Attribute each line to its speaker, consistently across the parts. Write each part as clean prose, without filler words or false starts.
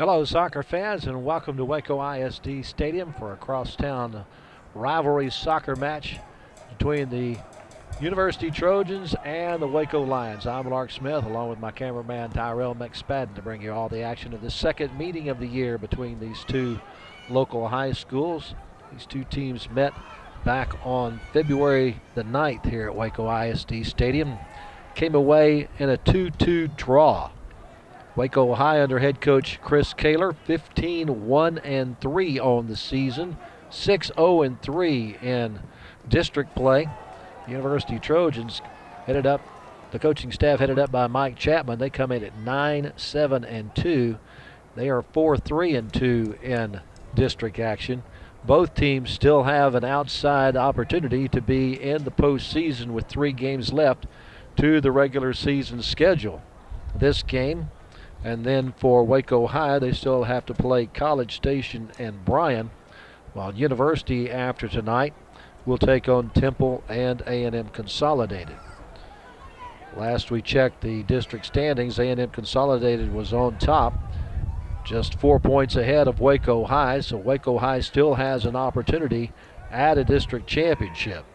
Speaker 1: Hello, soccer fans, and welcome to Waco ISD Stadium for a crosstown rivalry soccer match between the University Trojans and the Waco Lions. I'm Lark Smith, along with my cameraman Tyrell McSpadden, to bring you all the action of the second meeting of the year between these two local high schools. These two teams met back on February the 9th here at Waco ISD Stadium. Came away in a 2-2 draw. Waco High under head coach Chris Kaler, 15-1-3 on the season, 6-0-3 in district play. University Trojans the coaching staff headed up by Mike Chapman. They come in at 9-7-2. They are 4-3-2 in district action. Both teams still have an outside opportunity to be in the postseason with 3 games left to the regular season schedule. This game, and then for Waco High, they still have to play College Station and Bryan, while University, after tonight, will take on Temple and A&M Consolidated. Last we checked the district standings, A&M Consolidated was on top, just 4 points ahead of Waco High, so Waco High still has an opportunity at a district championship.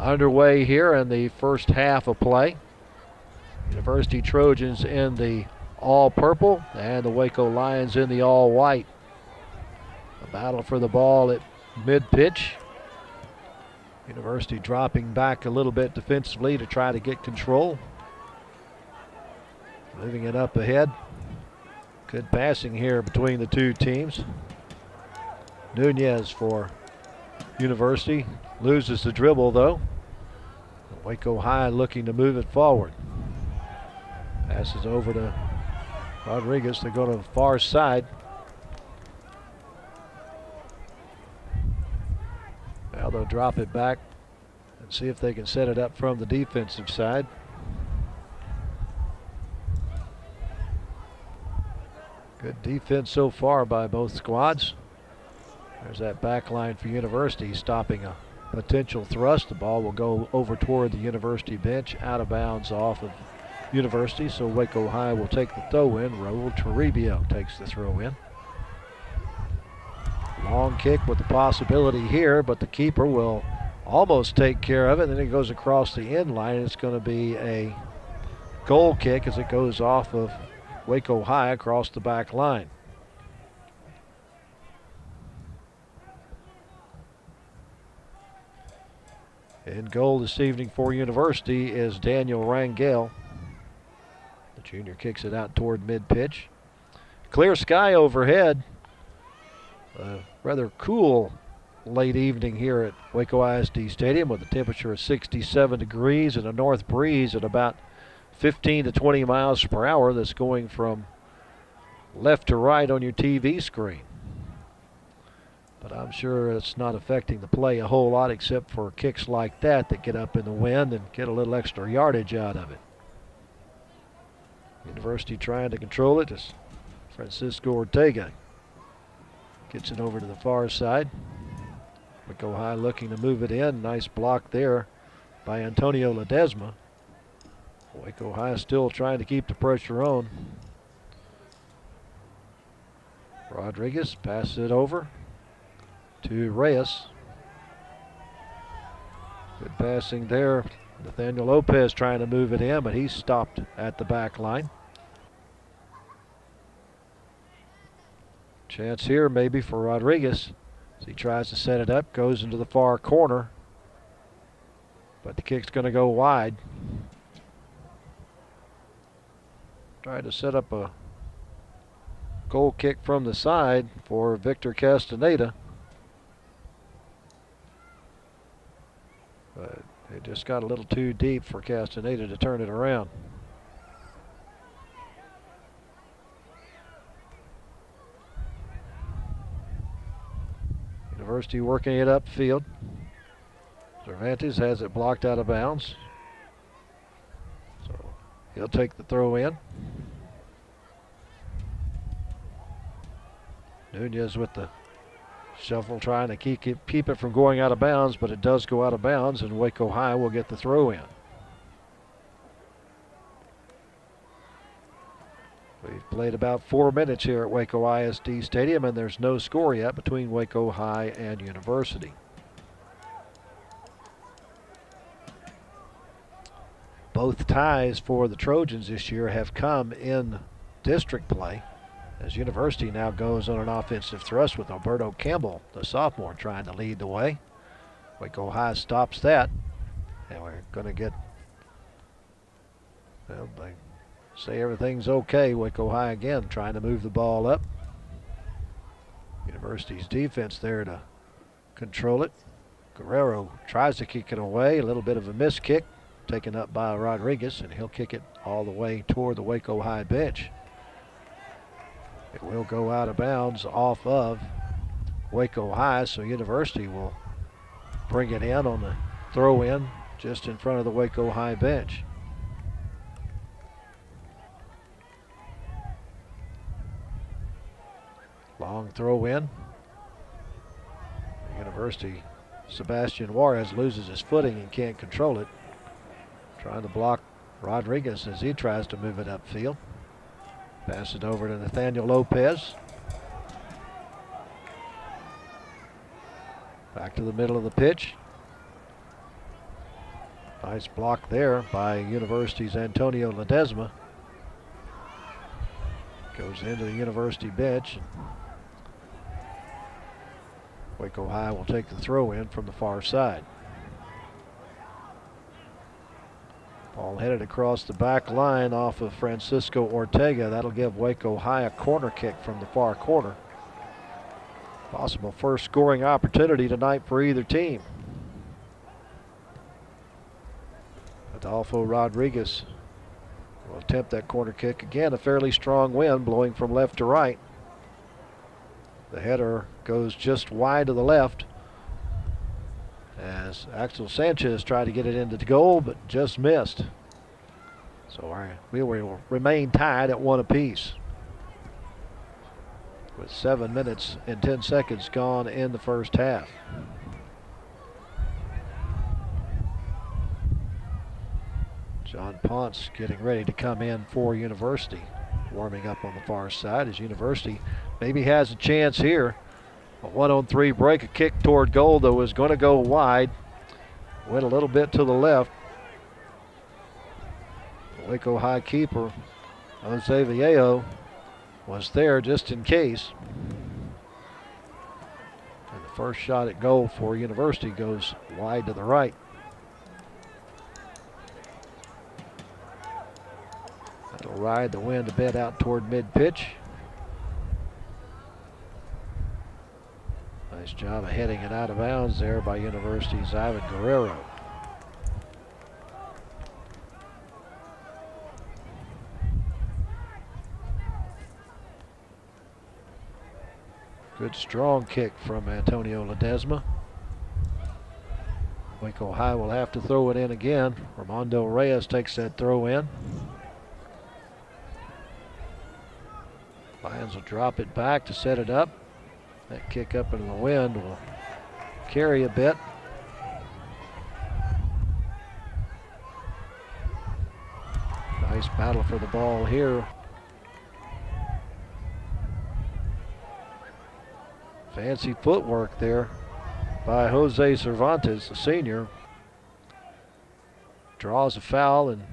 Speaker 1: Underway here in the first half of play. University Trojans in the all-purple and the Waco Lions in the all-white. A battle for the ball at mid-pitch. University dropping back a little bit defensively to try to get control. Moving it up ahead. Good passing here between the two teams. Nunez for University. Loses the dribble though. Waco High looking to move it forward. Passes over to Rodriguez. They go to the far side. Now they'll drop it back and see if they can set it up from the defensive side. Good defense so far by both squads. There's that back line for University, stopping a potential thrust. The ball will go over toward the University bench, out of bounds off of University, so Waco High will take the throw in. Raul Toribio takes the throw in. Long kick with the possibility here, but the keeper will almost take care of it. Then it goes across the end line. It's going to be a goal kick as it goes off of Waco High across the back line. In goal this evening for University is Daniel Rangel. The junior kicks it out toward mid-pitch. Clear sky overhead. Rather cool late evening here at Waco ISD Stadium with a temperature of 67 degrees and a north breeze at about 15 to 20 miles per hour that's going from left to right on your TV screen. But I'm sure it's not affecting the play a whole lot except for kicks like that get up in the wind and get a little extra yardage out of it. University trying to control it as Francisco Ortega gets it over to the far side. Waco High looking to move it in. Nice block there by Antonio Ledesma. Waco High still trying to keep the pressure on. Rodriguez passes it over to Reyes. Good passing there. Nathaniel Lopez trying to move it in, but he's stopped at the back line. Chance here maybe for Rodriguez as he tries to set it up, goes into the far corner, but the kick's going to go wide. Trying to set up a goal kick from the side for Victor Castaneda. But it just got a little too deep for Castaneda to turn it around. University working it upfield. Cervantes has it blocked out of bounds. So he'll take the throw in. Nunez with the shuffle trying to keep it from going out of bounds, but it does go out of bounds, and Waco High will get the throw in. We've played about 4 minutes here at Waco ISD Stadium, and there's no score yet between Waco High and University. Both ties for the Trojans this year have come in district play, as University now goes on an offensive thrust with Alberto Campbell, the sophomore, trying to lead the way. Waco High stops that, and we're going to get, well, they say everything's okay. Waco High again trying to move the ball up. University's defense there to control it. Guerrero tries to kick it away, a little bit of a missed kick, taken up by Rodriguez, and he'll kick it all the way toward the Waco High bench. It will go out of bounds off of Waco High, so University will bring it in on the throw in just in front of the Waco High bench. Long throw in. University, Sebastian Juarez loses his footing and can't control it. Trying to block Rodriguez as he tries to move it upfield. Pass it over to Nathaniel Lopez. Back to the middle of the pitch. Nice block there by University's Antonio Ledesma. Goes into the University bench. Waco High will take the throw in from the far side. Ball headed across the back line off of Francisco Ortega. That'll give Waco High a corner kick from the far corner. Possible first scoring opportunity tonight for either team. Adolfo Rodriguez will attempt that corner kick. Again, a fairly strong wind blowing from left to right. The header goes just wide to the left as Axel Sanchez tried to get it into the goal, but just missed. So we will remain tied at 1 apiece, with 7 minutes and 10 seconds gone in the first half. John Ponce getting ready to come in for University, warming up on the far side as University maybe has a chance here. A 1-on-3 break, a kick toward goal, though, is going to go wide. Went a little bit to the left. The Waco High keeper, Jose Vallejo, was there just in case. And the first shot at goal for University goes wide to the right. That'll ride the wind a bit out toward mid-pitch. Nice job of heading it out of bounds there by University's Ivan Guerrero. Good strong kick from Antonio Ledesma. Waco High will have to throw it in again. Armando Reyes takes that throw in. Lions will drop it back to set it up. That kick up into the wind will carry a bit. Nice battle for the ball here. Fancy footwork there by Jose Cervantes, the senior. Draws a foul, and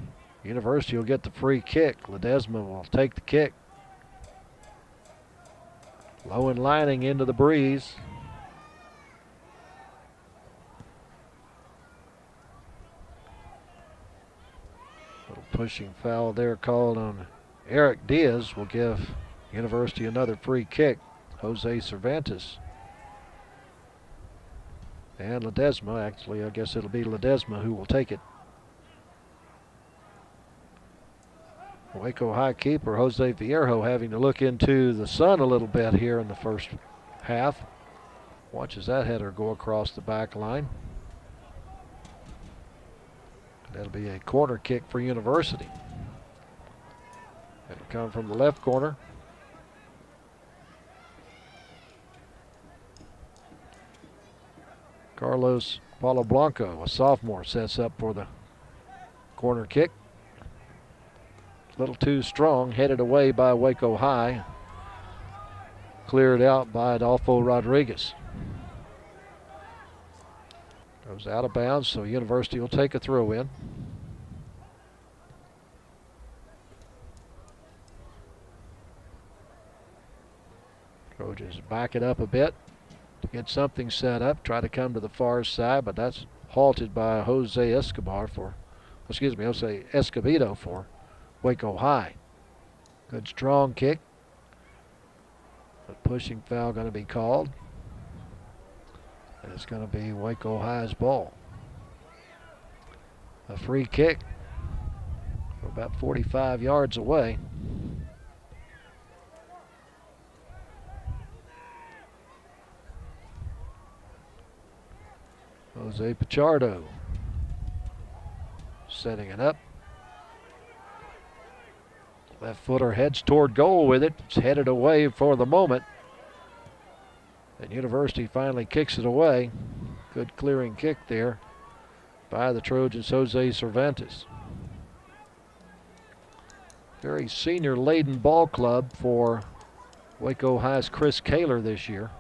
Speaker 1: University will get the free kick. Ledesma will take the kick. Low and lining into the breeze. Little pushing foul there called on Eric Diaz will give University another free kick. Jose Cervantes and Ledesma, actually I guess it'll be Ledesma who will take it. Waco High keeper Jose Vierjo having to look into the sun a little bit here in the first half. Watches that header go across the back line. That'll be a corner kick for University. It'll come from the left corner. Carlos Paulo Blanco, a sophomore, sets up for the corner kick. A little too strong, headed away by Waco High. Cleared out by Adolfo Rodriguez. Goes out of bounds, so University will take a throw in. Trojans back it up a bit to get something set up. Try to come to the far side, but that's halted by Jose Escobedo for Waco High. Good strong kick. A pushing foul going to be called. And it's going to be Waco High's ball. A free kick. We're about 45 yards away. Jose Pichardo setting it up. Left footer heads toward goal with it. It's headed away for the moment. And University finally kicks it away. Good clearing kick there by the Trojans' Jose Cervantes. Very senior-laden ball club for Waco High's Chris Kaler this year.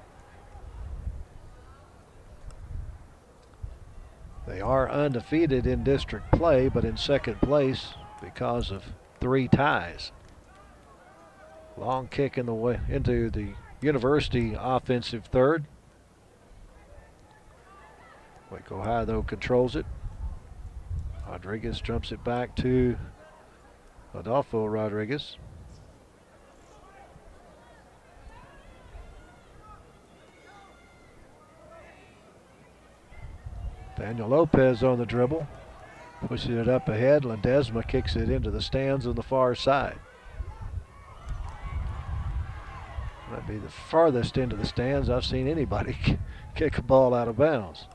Speaker 1: They are undefeated in district play, but in second place because of 3 ties. Long kick in the way into the University offensive third. Waco High, though, controls it. Rodriguez jumps it back to Adolfo Rodriguez. Daniel Lopez on the dribble. Pushes it up ahead. Ledesma kicks it into the stands on the far side. Might be the farthest into the stands I've seen anybody kick a ball out of bounds.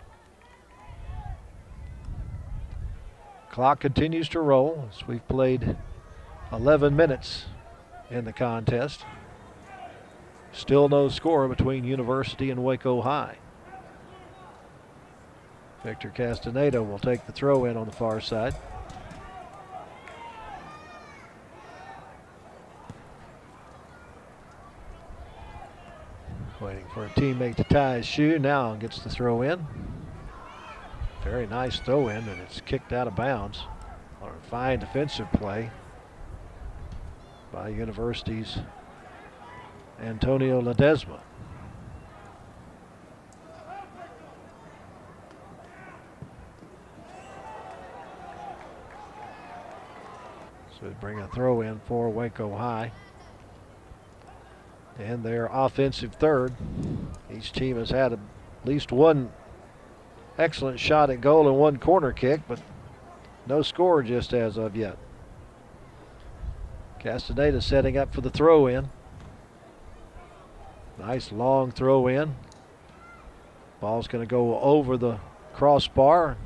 Speaker 1: Clock continues to roll as we've played 11 minutes in the contest. Still no score between University and Waco High. Victor Castaneda will take the throw in on the far side. Waiting for a teammate to tie his shoe. Now gets the throw in. Very nice throw in, and it's kicked out of bounds on a fine defensive play by University's Antonio Ledesma. So we bring a throw in for Waco High. And their offensive third. Each team has had at least one excellent shot at goal and one corner kick, but no score just as of yet. Castaneda setting up for the throw in. Nice long throw in. Ball's going to go over the crossbar.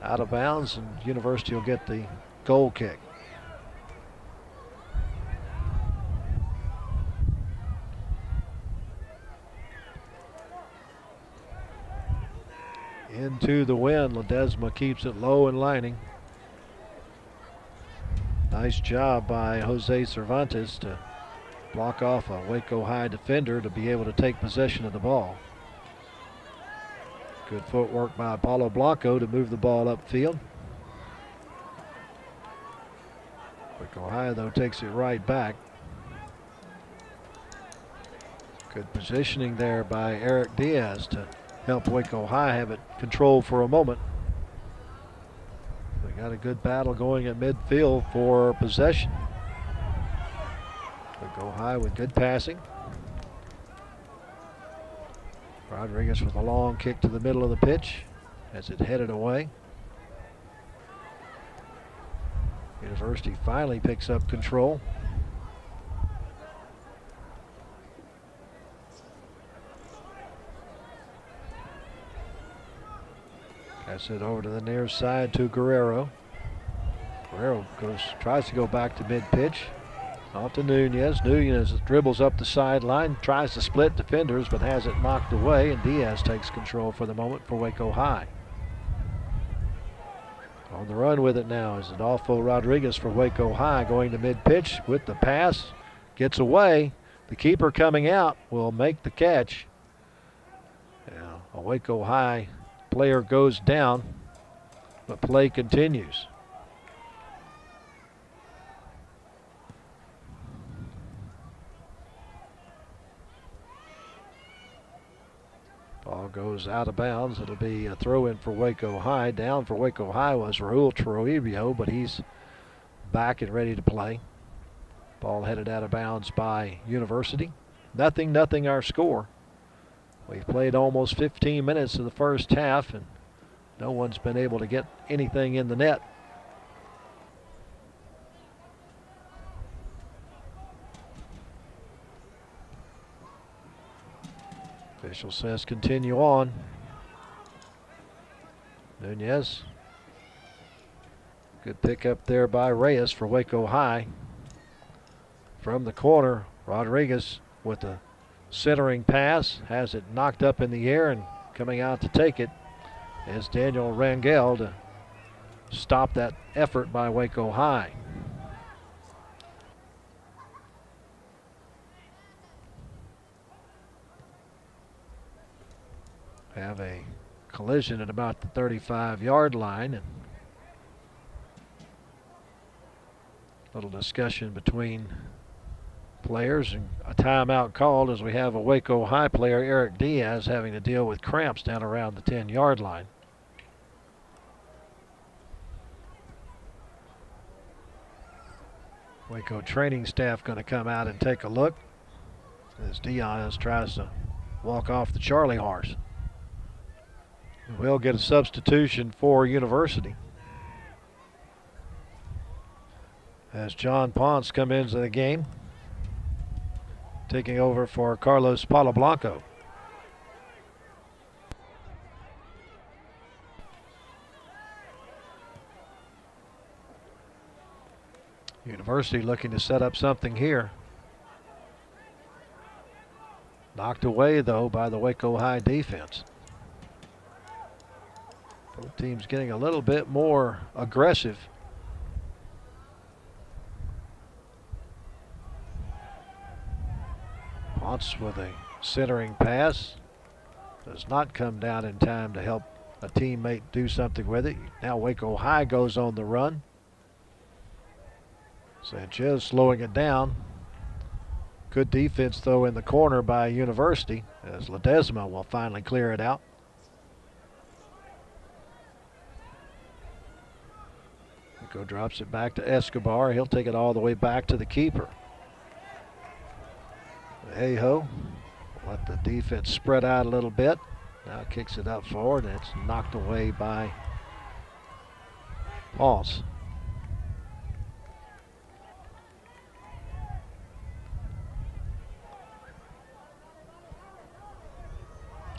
Speaker 1: Out of bounds, and University will get the goal kick. Into the wind, Ledesma keeps it low and lining. Nice job by Jose Cervantes to block off a Waco High defender to be able to take possession of the ball. Good footwork by Paulo Blanco to move the ball upfield. Waco High, though, takes it right back. Good positioning there by Eric Diaz to help Waco High have it controlled for a moment. They got a good battle going at midfield for possession. Waco High with good passing. Rodriguez with a long kick to the middle of the pitch as it headed away. University finally picks up control. Pass it over to the near side to Guerrero. Guerrero tries to go back to mid-pitch. Off to Nunez. Nunez dribbles up the sideline, tries to split defenders, but has it knocked away, and Diaz takes control for the moment for Waco High. On the run with it now is Adolfo Rodriguez for Waco High, going to mid-pitch with the pass. Gets away. The keeper coming out will make the catch. Now, a Waco High player goes down, but play continues. Ball goes out of bounds. It'll be a throw-in for Waco High. Down for Waco High was Raul Trujillo, but he's back and ready to play. Ball headed out of bounds by University. 0-0 our score. We've played almost 15 minutes of the first half, and no one's been able to get anything in the net. Official says continue on. Nunez. Good pickup there by Reyes for Waco High. From the corner, Rodriguez with the centering pass, has it knocked up in the air, and coming out to take it is Daniel Rangel to stop that effort by Waco High. Have a collision at about the 35-yard line, and a little discussion between players, and a timeout called as we have a Waco High player, Eric Diaz, having to deal with cramps down around the 10-yard line. Waco training staff going to come out and take a look as Diaz tries to walk off the Charlie horse. We'll get a substitution for University as John Ponce come into the game, taking over for Carlos Palablanco. University looking to set up something here. Knocked away, though, by the Waco High defense. Both teams getting a little bit more aggressive. Ponce with a centering pass. Does not come down in time to help a teammate do something with it. Now Waco High goes on the run. Sanchez slowing it down. Good defense, though, in the corner by University, as Ledesma will finally clear it out. Waco drops it back to Escobar. He'll take it all the way back to the keeper. Aho let the defense spread out a little bit. Now kicks it up forward, and it's knocked away by Ponce.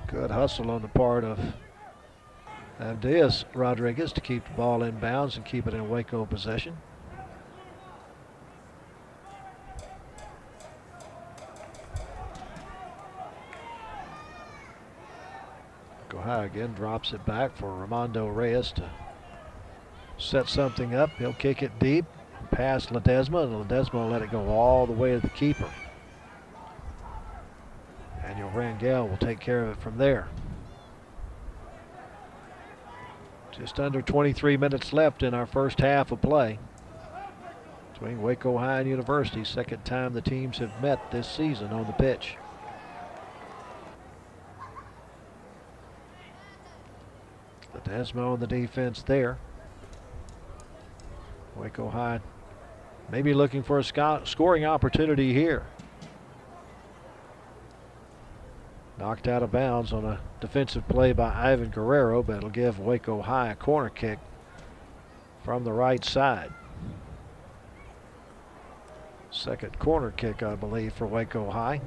Speaker 1: Good hustle on the part of Diaz Rodriguez to keep the ball in bounds and keep it in Waco possession. Waco High again drops it back for Ramondo Reyes to set something up. He'll kick it deep past Ledesma, and Ledesma will let it go all the way to the keeper. Daniel Rangel will take care of it from there. Just under 23 minutes left in our first half of play between Waco High and University. Second time the teams have met this season on the pitch. Ledesma on the defense there. Waco High maybe looking for a scoring opportunity here. Knocked out of bounds on a defensive play by Ivan Guerrero, but it'll give Waco High a corner kick from the right side. Second corner kick, I believe, for Waco High.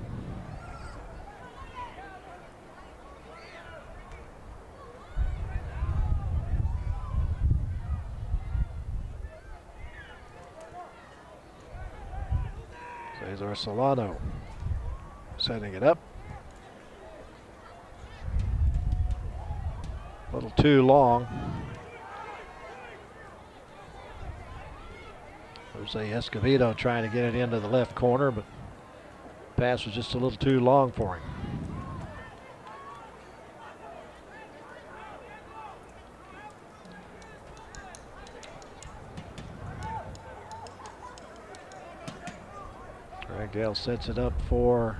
Speaker 1: Cesar Solano setting it up. A little too long. Jose Escobedo trying to get it into the left corner, but pass was just a little too long for him. Gale sets it up for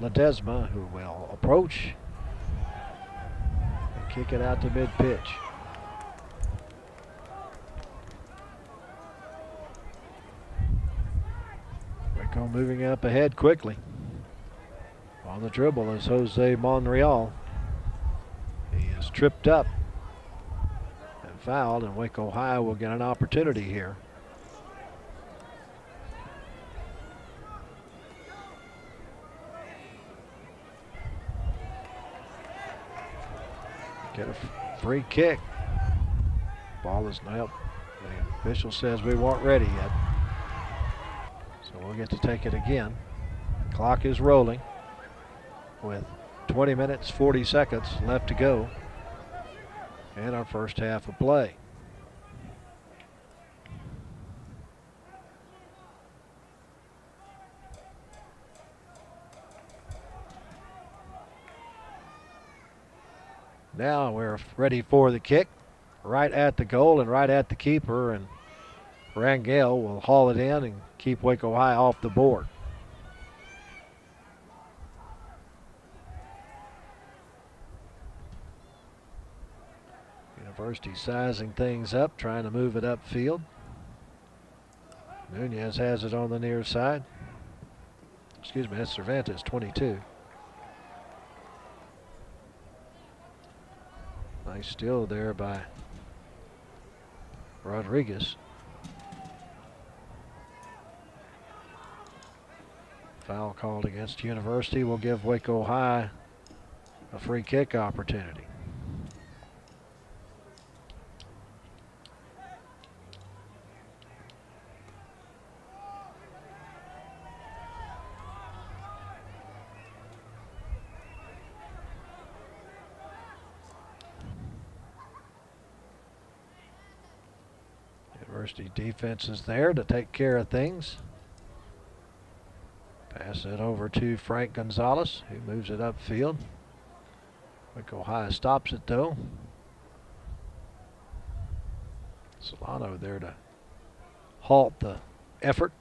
Speaker 1: Ledesma, who will approach and kick it out to mid-pitch. Waco moving up ahead quickly. On the dribble is Jose Monreal. He is tripped up and fouled, and Waco High will get an opportunity here. Get a free kick. Ball is nailed. The official says we weren't ready yet. So we'll get to take it again. The clock is rolling with 20 minutes, 40 seconds left to go in our first half of play. Now we're ready for the kick, right at the goal and right at the keeper, and Rangel will haul it in and keep Waco High off the board. University sizing things up, trying to move it upfield. Nunez has it on the near side. Excuse me, that's Cervantes, 22. Nice steal there by Rodriguez. Foul called against University will give Waco High a free kick opportunity. University defense is there to take care of things. Pass it over to Frank Gonzalez, who moves it upfield. Waco High stops it though. Solano there to halt the effort.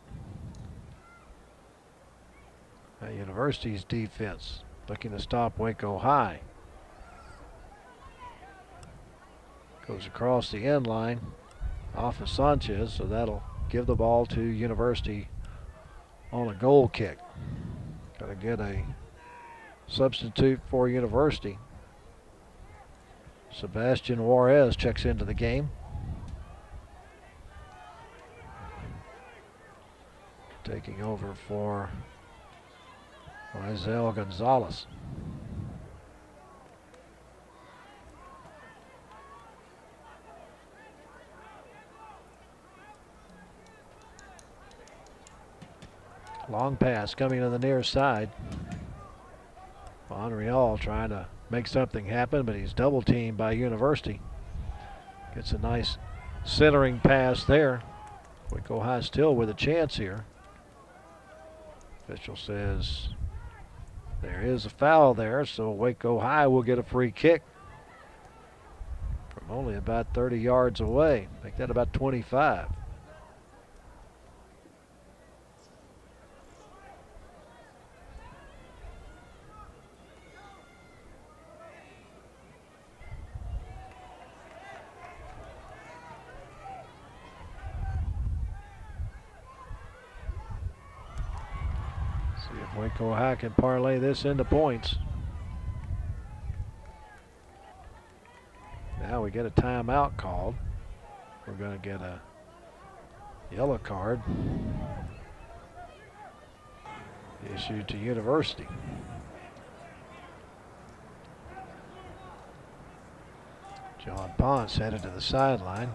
Speaker 1: Now University's defense looking to stop Waco High. Goes across the end line off of Sanchez, so that'll give the ball to University on a goal kick. Got to get a substitute for University. Sebastian Juarez checks into the game. Taking over for Isel Gonzalez. Long pass coming to the near side. Monreal trying to make something happen, but he's double teamed by University. Gets a nice centering pass there. Waco High still with a chance here. Official says there is a foul there, so Waco High will get a free kick from only about 30 yards away. Make that about 25. See if Waco High can parlay this into points. Now we get a timeout called. We're going to get a yellow card issued to University. John Ponce headed to the sideline.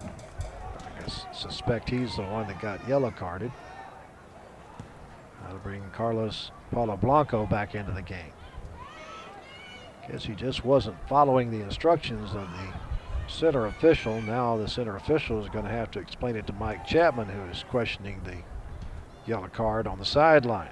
Speaker 1: I suspect he's the one that got yellow carded. That'll bring Carlos Paulo Blanco back into the game. Guess he just wasn't following the instructions of the center official. Now the center official is going to have to explain it to Mike Chapman, who is questioning the yellow card on the sideline.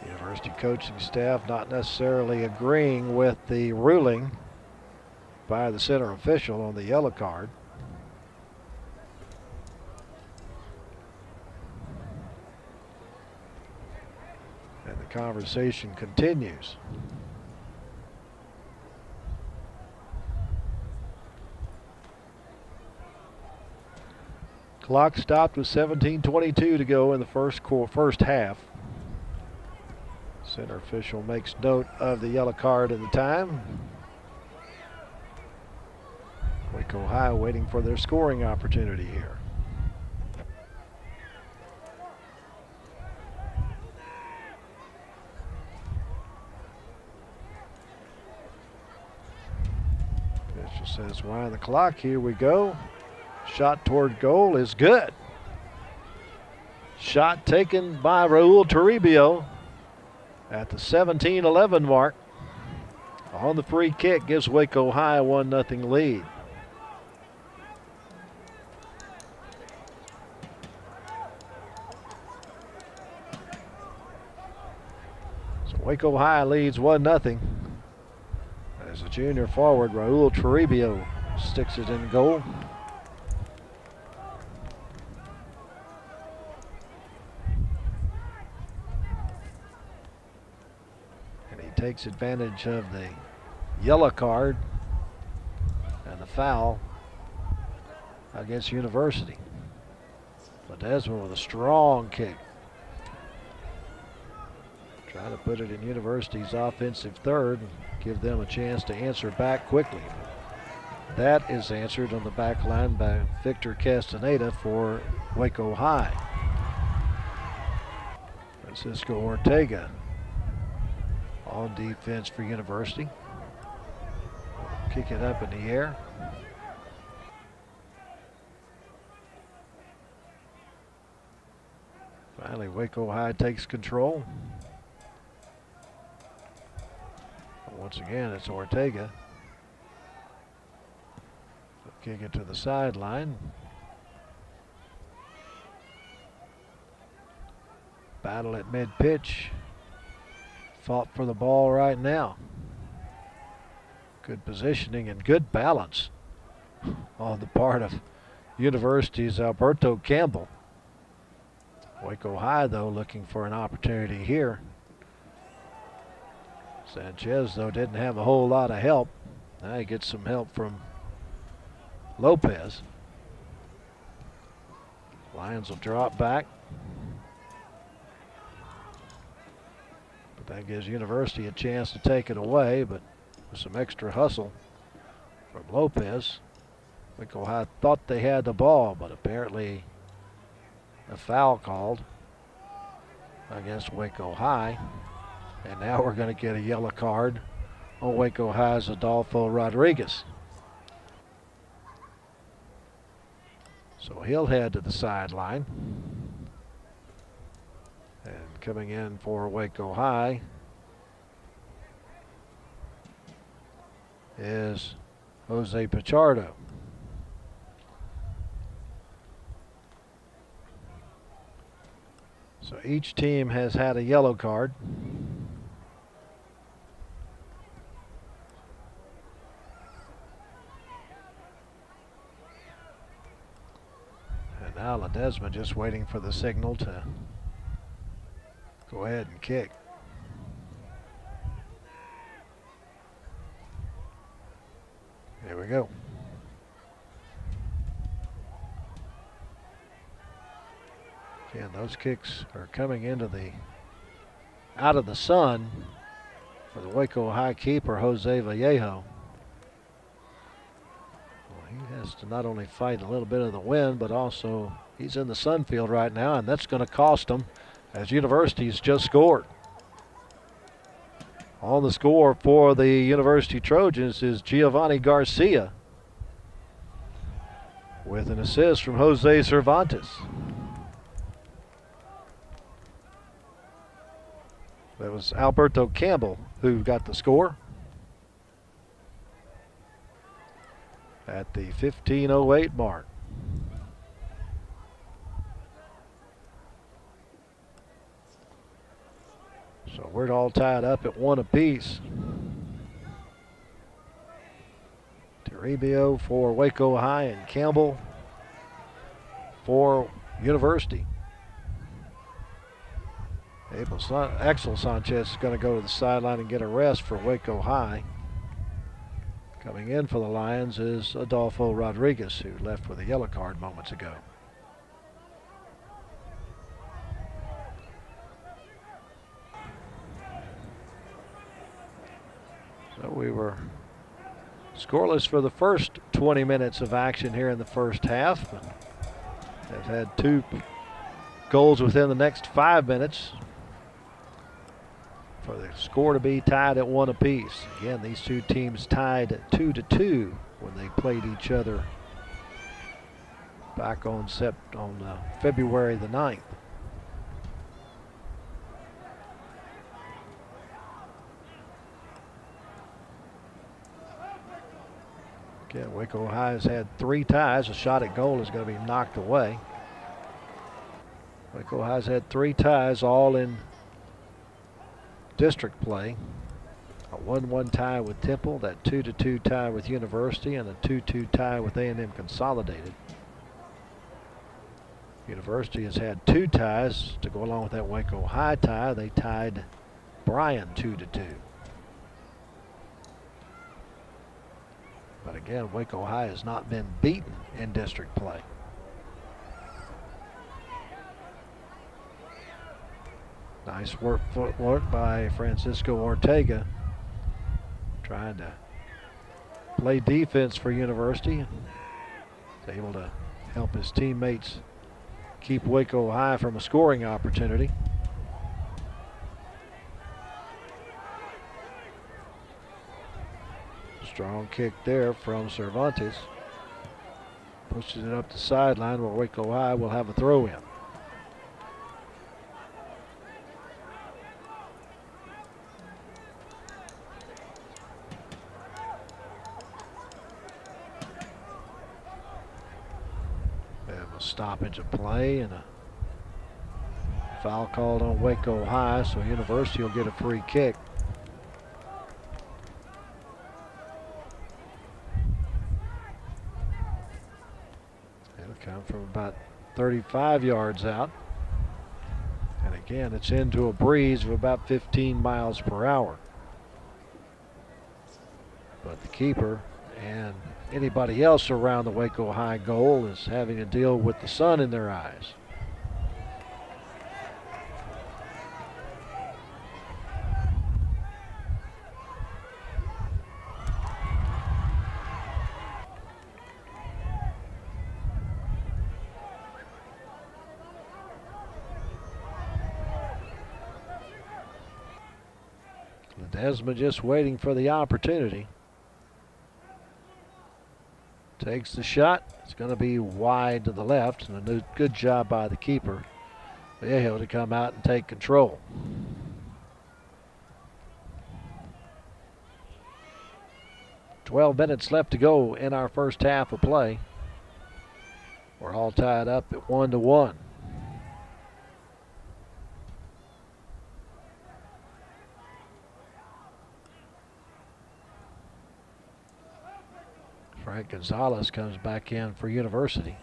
Speaker 1: University coaching staff not necessarily agreeing with the ruling by the center official on the yellow card. And the conversation continues. Clock stopped with 17:22 to go in the first half. Center official makes note of the yellow card and the time. Waco High waiting for their scoring opportunity here. Official says wind the clock. Here we go. Shot toward goal is good. Shot taken by Raul Toribio at the 17-11 mark. On the free kick gives Waco High a 1-0 lead. So Waco High leads 1-0 as a junior forward, Raul Toribio, sticks it in goal. Takes advantage of the yellow card and the foul against University. Ledesma with a strong kick. Trying to put it in University's offensive third and give them a chance to answer back quickly. That is answered on the back line by Victor Castaneda for Waco High. Francisco Ortega on defense for University. Kick it up in the air. Finally, Waco High takes control. Once again, it's Ortega. Kick it to the sideline. Battle at mid-pitch. Fought for the ball right now. Good positioning and good balance on the part of University's Alberto Campbell. Waco High, though, looking for an opportunity here. Sanchez, though, didn't have a whole lot of help. Now he gets some help from Lopez. Lions will drop back. That gives University a chance to take it away, but with some extra hustle from Lopez. Waco High thought they had the ball, but apparently a foul called against Waco High. And now we're going to get a yellow card on Waco High's Adolfo Rodriguez. So he'll head to the sideline. And coming in for Waco High is Jose Pichardo. So each team has had a yellow card. And now Ledesma just waiting for the signal to go ahead and kick. Here we go. Again, those kicks are coming out of the sun for the Waco High keeper, Jose Vallejo. Well, he has to not only fight a little bit of the wind, but also he's in the sun field right now, and that's going to cost him, as University's just scored. On the score for the University Trojans is Giovanni Garcia with an assist from Jose Cervantes. That was Alberto Campbell who got the score at the 15:08 mark. So we're all tied up at 1 apiece. Toribio for Waco High and Campbell for University. Axel Sanchez is going to go to the sideline and get a rest for Waco High. Coming in for the Lions is Adolfo Rodriguez, who left with a yellow card moments ago. So we were scoreless for the first 20 minutes of action here in the first half. But they've had 2 goals within the next 5 minutes for the score to be tied at 1 apiece. Again, these 2 teams tied at 2-2 when they played each other back on February the 9th. Again, Waco High has had 3 ties. A shot at goal is going to be knocked away. Waco High's had 3 ties, all in district play. A 1-1 tie with Temple, that 2-2 tie with University, and a 2-2 tie with A&M Consolidated. University has had 2 ties to go along with that Waco High tie. They tied Bryan 2-2. But again, Waco High has not been beaten in district play. Nice footwork by Francisco Ortega, trying to play defense for University. He's able to help his teammates keep Waco High from a scoring opportunity. Strong kick there from Cervantes. Pushes it up the sideline where Waco High will have a throw in. They have a stoppage of play and a foul called on Waco High, so University will get a free kick. Come from about 35 yards out. And again, it's into a breeze of about 15 miles per hour. But the keeper and anybody else around the Waco High goal is having to deal with the sun in their eyes. Ledesma just waiting for the opportunity. Takes the shot. It's going to be wide to the left, and a good job by the keeper, Vallejo, to come out and take control. "12 minutes left to go in our first half of play. We're all tied up at 1-1. Frank Gonzalez comes back in for University.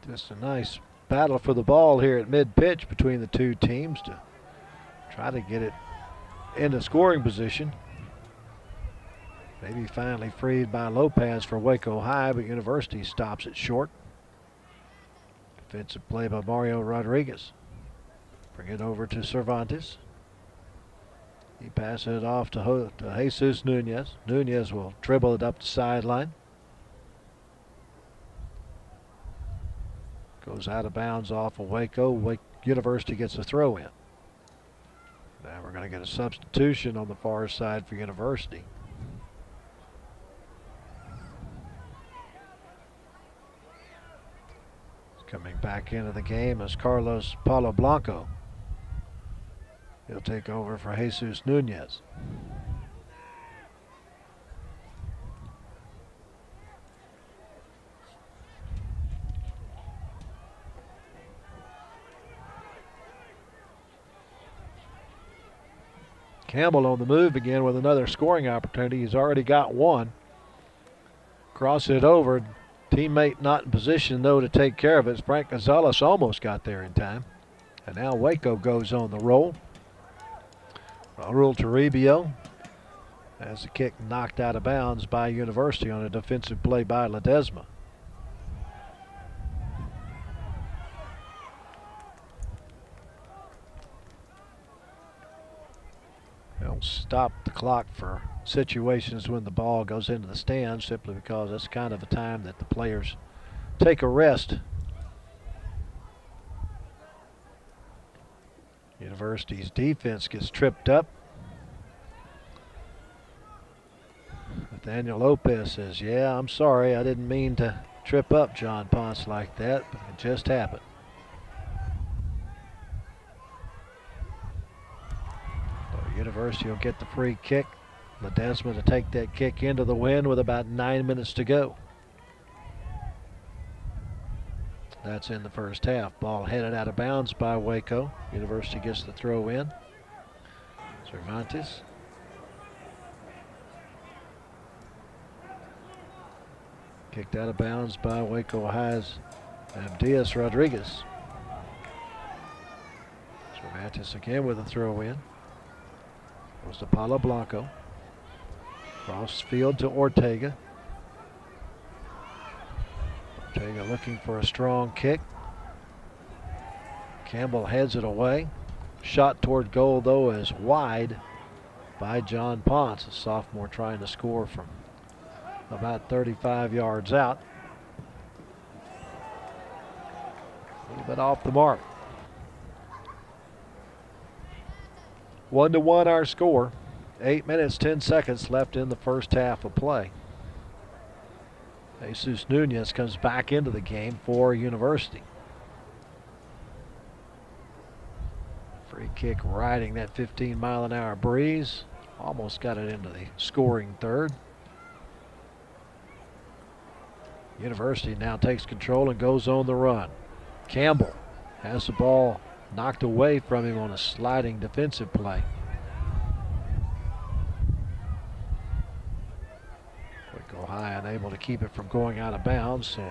Speaker 1: Just a nice battle for the ball here at mid-pitch between the 2 teams to try to get it into scoring position. Maybe finally freed by Lopez for Waco High, but University stops it short. Defensive play by Mario Rodriguez. Bring it over to Cervantes. He passes it off to Jesus Nunez. Nunez will dribble it up the sideline. Goes out of bounds off of Waco. Wake University gets a throw in. Now we're going to get a substitution on the far side for University. Coming back into the game is Carlos Paulo Blanco. He'll take over for Jesus Nunez. Campbell on the move again with another scoring opportunity. He's already got one. Cross it over. Teammate not in position, though, to take care of it. Frank Gonzalez almost got there in time. And now Waco goes on the roll. Raul Toribio has the kick knocked out of bounds by University on a defensive play by Ledesma. They'll stop the clock for situations when the ball goes into the stands, simply because that's kind of a time that the players take a rest. University's defense gets tripped up. Nathaniel Lopez says, "Yeah, I'm sorry. I didn't mean to trip up John Ponce like that, but it just happened." So University will get the free kick. Ledesma to take that kick into the wind with about 9 minutes to go. That's in the first half. Ball headed out of bounds by Waco. University gets the throw in. Cervantes. Kicked out of bounds by Waco High's Abdias Rodriguez. Cervantes again with a throw in. Goes to Paulo Blanco. Cross field to Ortega. Ortega looking for a strong kick. Campbell heads it away. Shot toward goal, though, is wide by John Ponce, a sophomore trying to score from about 35 yards out. A little bit off the mark. 1-1 our score. 8 minutes, 10 seconds left in the first half of play. Jesus Nunez comes back into the game for University. Free kick riding that 15-mile-an-hour breeze. Almost got it into the scoring third. University now takes control and goes on the run. Campbell has the ball knocked away from him on a sliding defensive play. Waco High unable to keep it from going out of bounds, so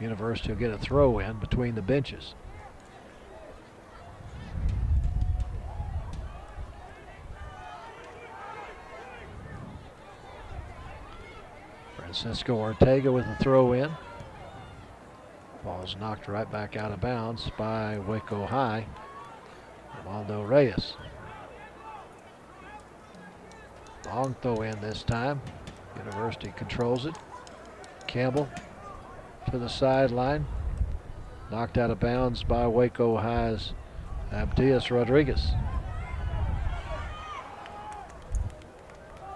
Speaker 1: University will get a throw in between the benches. Francisco Ortega with a throw in. Ball's knocked right back out of bounds by Waco High. Armando Reyes. Long throw in this time. University controls it. Campbell to the sideline. Knocked out of bounds by Waco High's Abdias Rodriguez.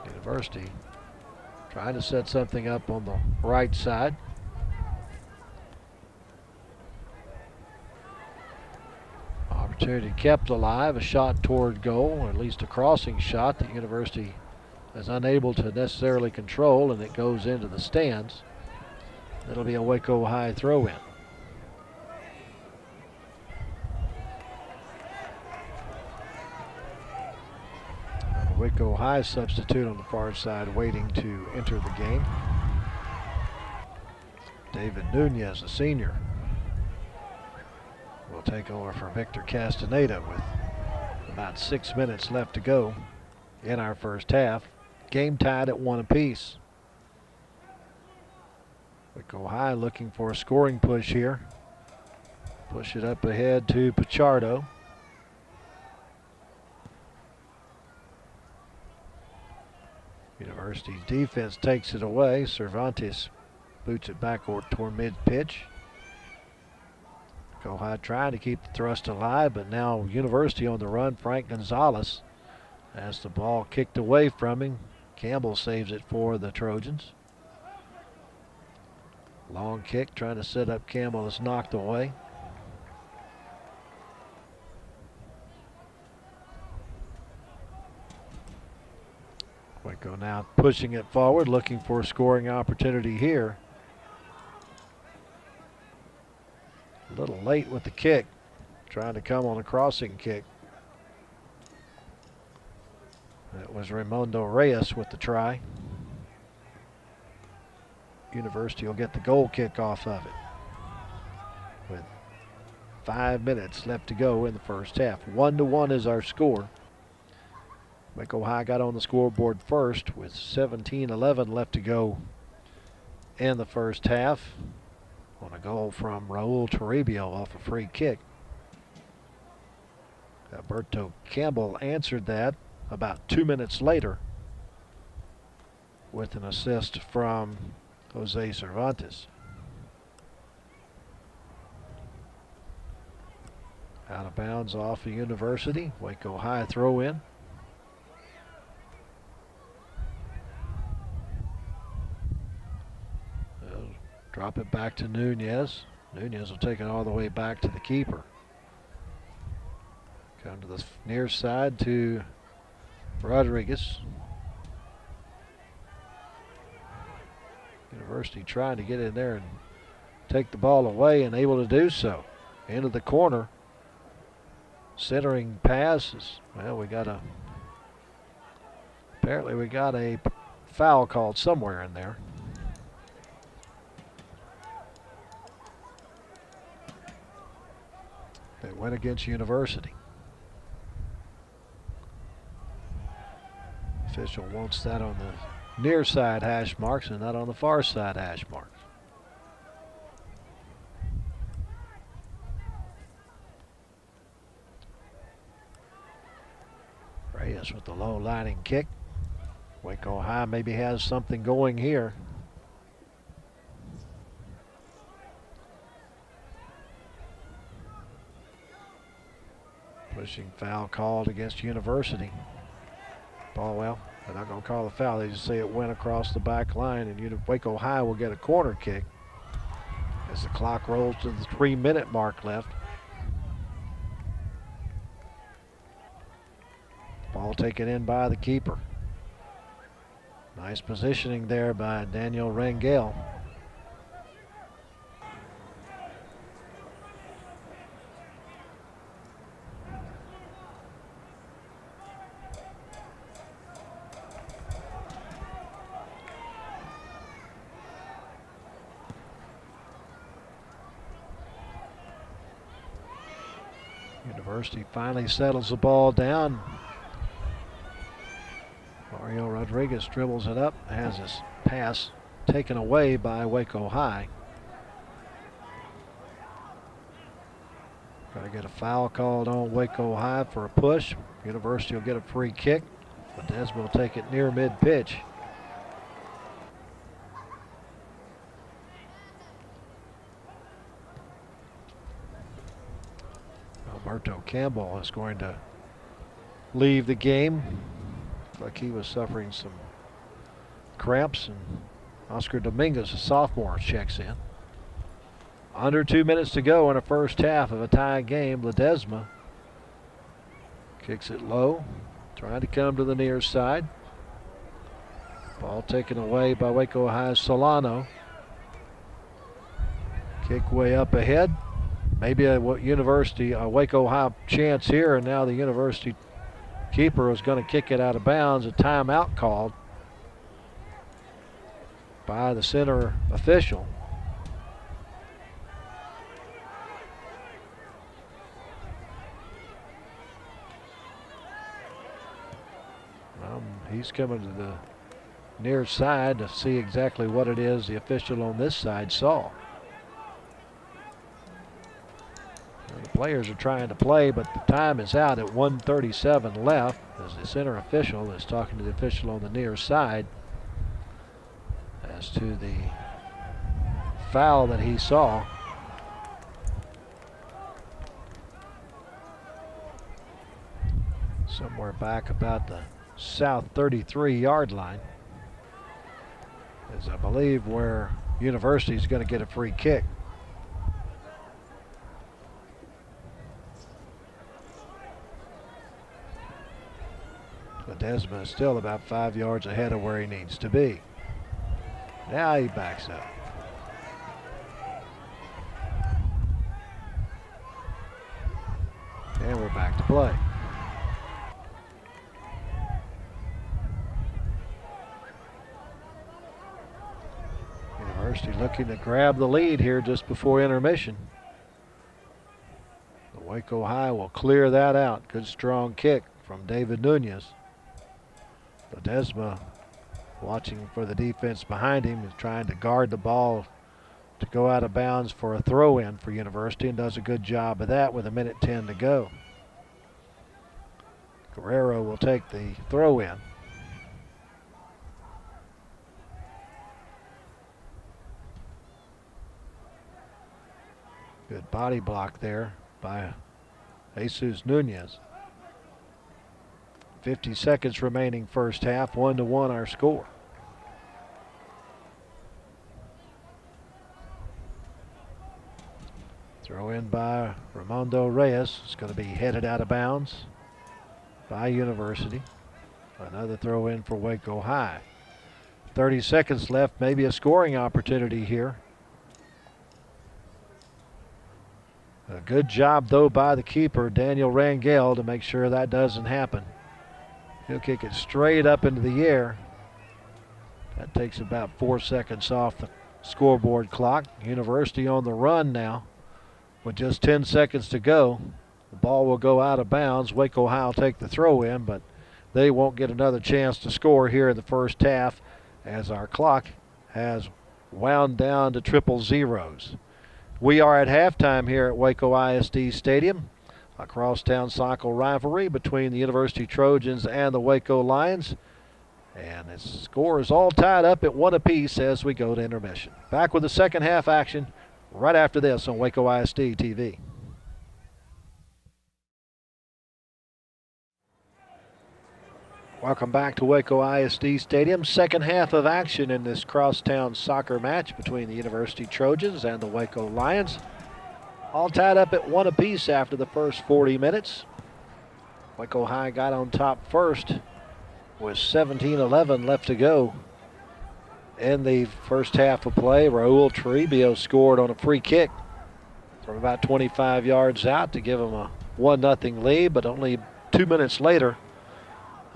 Speaker 1: University trying to set something up on the right side. Opportunity kept alive, a shot toward goal, or at least a crossing shot that University is unable to necessarily control, and it goes into the stands. It'll be a Waco High throw-in. Waco High substitute on the far side waiting to enter the game. David Nunez, a senior, will take over for Victor Castaneda with about 6 minutes left to go in our first half. Game tied at 1 apiece. Waco High looking for a scoring push here. Push it up ahead to Pichardo. University's defense takes it away. Cervantes boots it back toward mid-pitch. Waco High trying to keep the thrust alive, but now University on the run. Frank Gonzalez has the ball kicked away from him. Campbell saves it for the Trojans. Long kick trying to set up Campbell is knocked away. Waco now pushing it forward, looking for a scoring opportunity here. A little late with the kick, trying to come on a crossing kick. That was Raimundo Reyes with the try. University will get the goal kick off of it with 5 minutes left to go in the first half. 1-1 is our score. Waco High got on the scoreboard first with 17:11 left to go in the first half on a goal from Raul Toribio off a free kick. Alberto Campbell answered that about 2 minutes later with an assist from Jose Cervantes. Out of bounds off of University. Waco High throw in. They'll drop it back to Nunez. Nunez will take it all the way back to the keeper. Come to the near side to Rodriguez. University trying to get in there and take the ball away and able to do so. Into the corner. Centering passes. Well, apparently we got a foul called somewhere in there. They went against University. Official wants that on the near side hash marks and not on the far side hash marks. Reyes with the low lining kick. Waco High maybe has something going here. Pushing foul called against University. Ball, well, they're not going to call the foul. They just say it went across the back line, and Waco High will get a corner kick as the clock rolls to the 3-minute mark left. Ball taken in by the keeper. Nice positioning there by Daniel Rangel. University finally settles the ball down. Mario Rodriguez dribbles it up, has his pass taken away by Waco High. Got to get a foul called on Waco High for a push. University will get a free kick. Ledesma will take it near mid-pitch. Alberto Campbell is going to leave the game. Looks like he was suffering some cramps, and Oscar Dominguez, a sophomore, checks in. Under 2 minutes to go in the first half of a tie game. Ledesma kicks it low, trying to come to the near side. Ball taken away by Waco High Solano. Kick way up ahead. Maybe a Waco High chance here, and now the University keeper is going to kick it out of bounds. A timeout called by the center official. He's coming to the near side to see exactly what it is the official on this side saw. The players are trying to play, but the time is out at 1:37 left as the center official is talking to the official on the near side as to the foul that he saw. somewhere back about the south 33-yard line, is I believe where University is going to get a free kick. Ledesma is still about 5 yards ahead of where he needs to be. Now he backs up. And we're back to play. University looking to grab the lead here just before intermission. The Waco High will clear that out. Good strong kick from David Nunez. Ledesma watching for the defense behind him, is trying to guard the ball to go out of bounds for a throw-in for University, and does a good job of that with 1:10 to go. Guerrero will take the throw-in. Good body block there by Jesus Nunez. 50 seconds remaining first half, 1-1 our score. Throw in by Raimondo Reyes. It's going to be headed out of bounds by University. Another throw in for Waco High. 30 seconds left, maybe a scoring opportunity here. A good job though by the keeper, Daniel Rangel, to make sure that doesn't happen. He'll kick it straight up into the air. That takes about 4 seconds off the scoreboard clock. University on the run now with just 10 seconds to go. The ball will go out of bounds. Waco High will take the throw in, but they won't get another chance to score here in the first half as our clock has wound down to triple zeros. We are at halftime here at Waco ISD Stadium. A crosstown cycle rivalry between the University Trojans and the Waco Lions. And the score is all tied up at 1 apiece as we go to intermission. Back with the second half action right after this on Waco ISD TV. Welcome back to Waco ISD Stadium. Second half of action in this crosstown soccer match between the University Trojans and the Waco Lions. All tied up at 1 apiece after the first 40 minutes. Waco High got on top first with 17:11 left to go in the first half of play. Raul Toribio scored on a free kick from about 25 yards out to give him a 1-0 lead, but only 2 minutes later,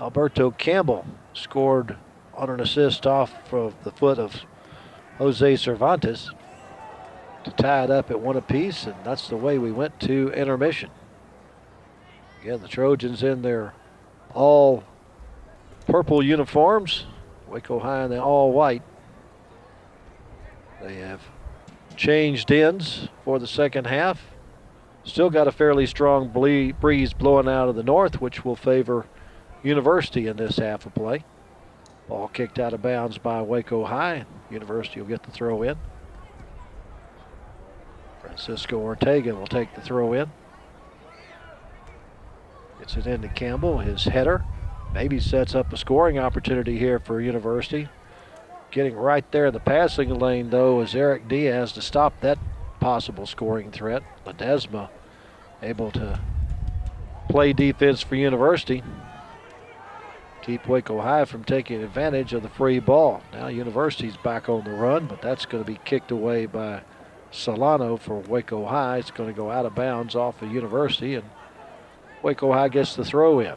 Speaker 1: Alberto Campbell scored on an assist off of the foot of Jose Cervantes to tie it up at 1 apiece, and that's the way we went to intermission. Again, the Trojans in their all purple uniforms, Waco High in the all white. They have changed ends for the second half. Still got a fairly strong breeze blowing out of the north, which will favor University in this half of play. Ball kicked out of bounds by Waco High. University will get the throw in. Francisco Ortega will take the throw in. Gets it into Campbell. His header maybe sets up a scoring opportunity here for University. Getting right there in the passing lane, though, is Eric Diaz to stop that possible scoring threat. Ledesma able to play defense for University. Keep Waco High from taking advantage of the free ball. Now University's back on the run, but that's going to be kicked away by Solano for Waco High. It's going to go out of bounds off of University, and Waco High gets the throw in.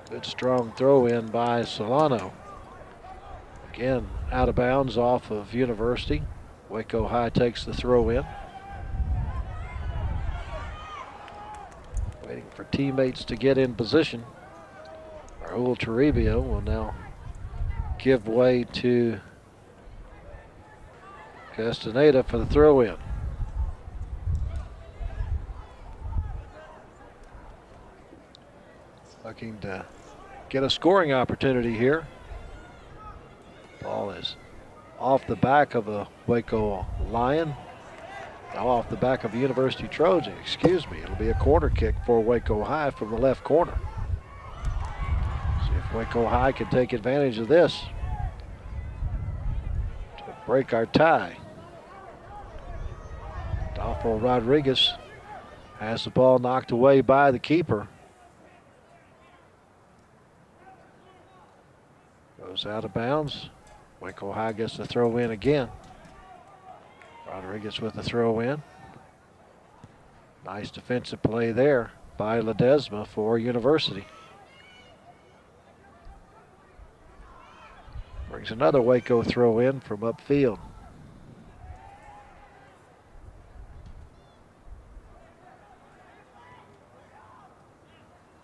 Speaker 1: Good strong throw in by Solano. Again, out of bounds off of University. Waco High takes the throw in. Waiting for teammates to get in position. Raul Toribio will now give way to Castaneda for the throw in. Looking to get a scoring opportunity here. Ball is off the back of a Waco Lion. off the back of a University Trojan, excuse me. It'll be a corner kick for Waco High from the left corner. See if Waco High can take advantage of this to break our tie. Adolfo Rodriguez has the ball knocked away by the keeper. Goes out of bounds. Waco High gets the throw in again. Rodriguez with the throw in. Nice defensive play there by Ledesma for University. Brings another Waco throw in from upfield.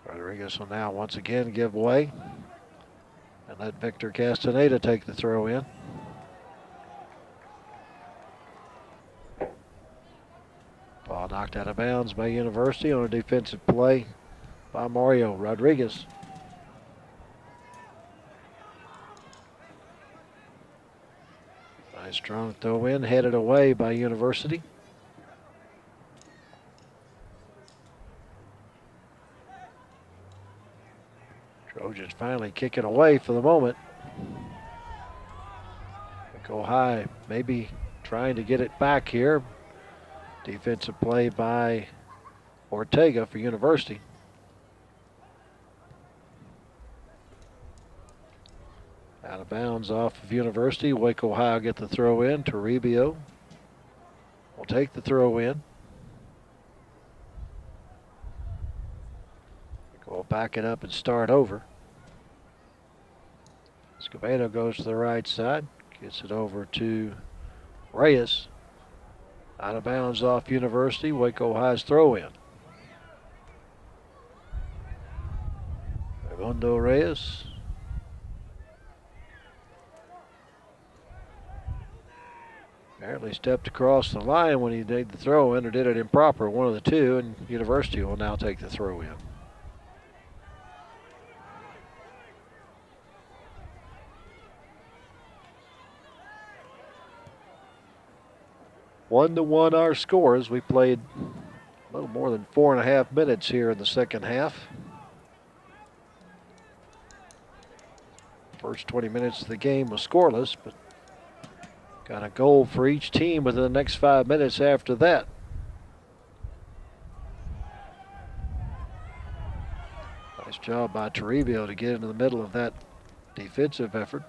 Speaker 1: Rodriguez will now once again give way and let Victor Castaneda take the throw in. Ball knocked out of bounds by University on a defensive play by Mario Rodriguez. Nice strong throw in, headed away by University. Trojans finally kicking away for the moment. Go High maybe trying to get it back here. Defensive play by Ortega for University. Out of bounds off of University. Waco High will get the throw in. Toribio will take the throw in. We'll back it up and start over. Escobedo goes to the right side. Gets it over to Reyes. Out of bounds off University. Waco High's throw in. Raimundo Reyes. Apparently stepped across the line when he made the throw in, or did it improper, one of the two, and University will now take the throw in. One to one our scores. We played a little more than 4.5 minutes here in the second half. First 20 minutes of the game was scoreless, but got a goal for each team within the next 5 minutes after that. Nice job by Toribio to get into the middle of that defensive effort.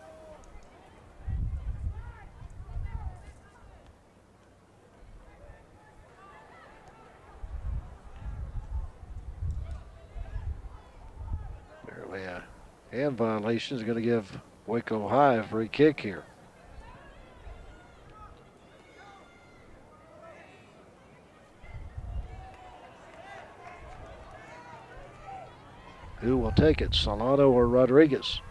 Speaker 1: Apparently a hand violation is going to give Waco High a free kick here. Who will take it, Solano or Rodriguez?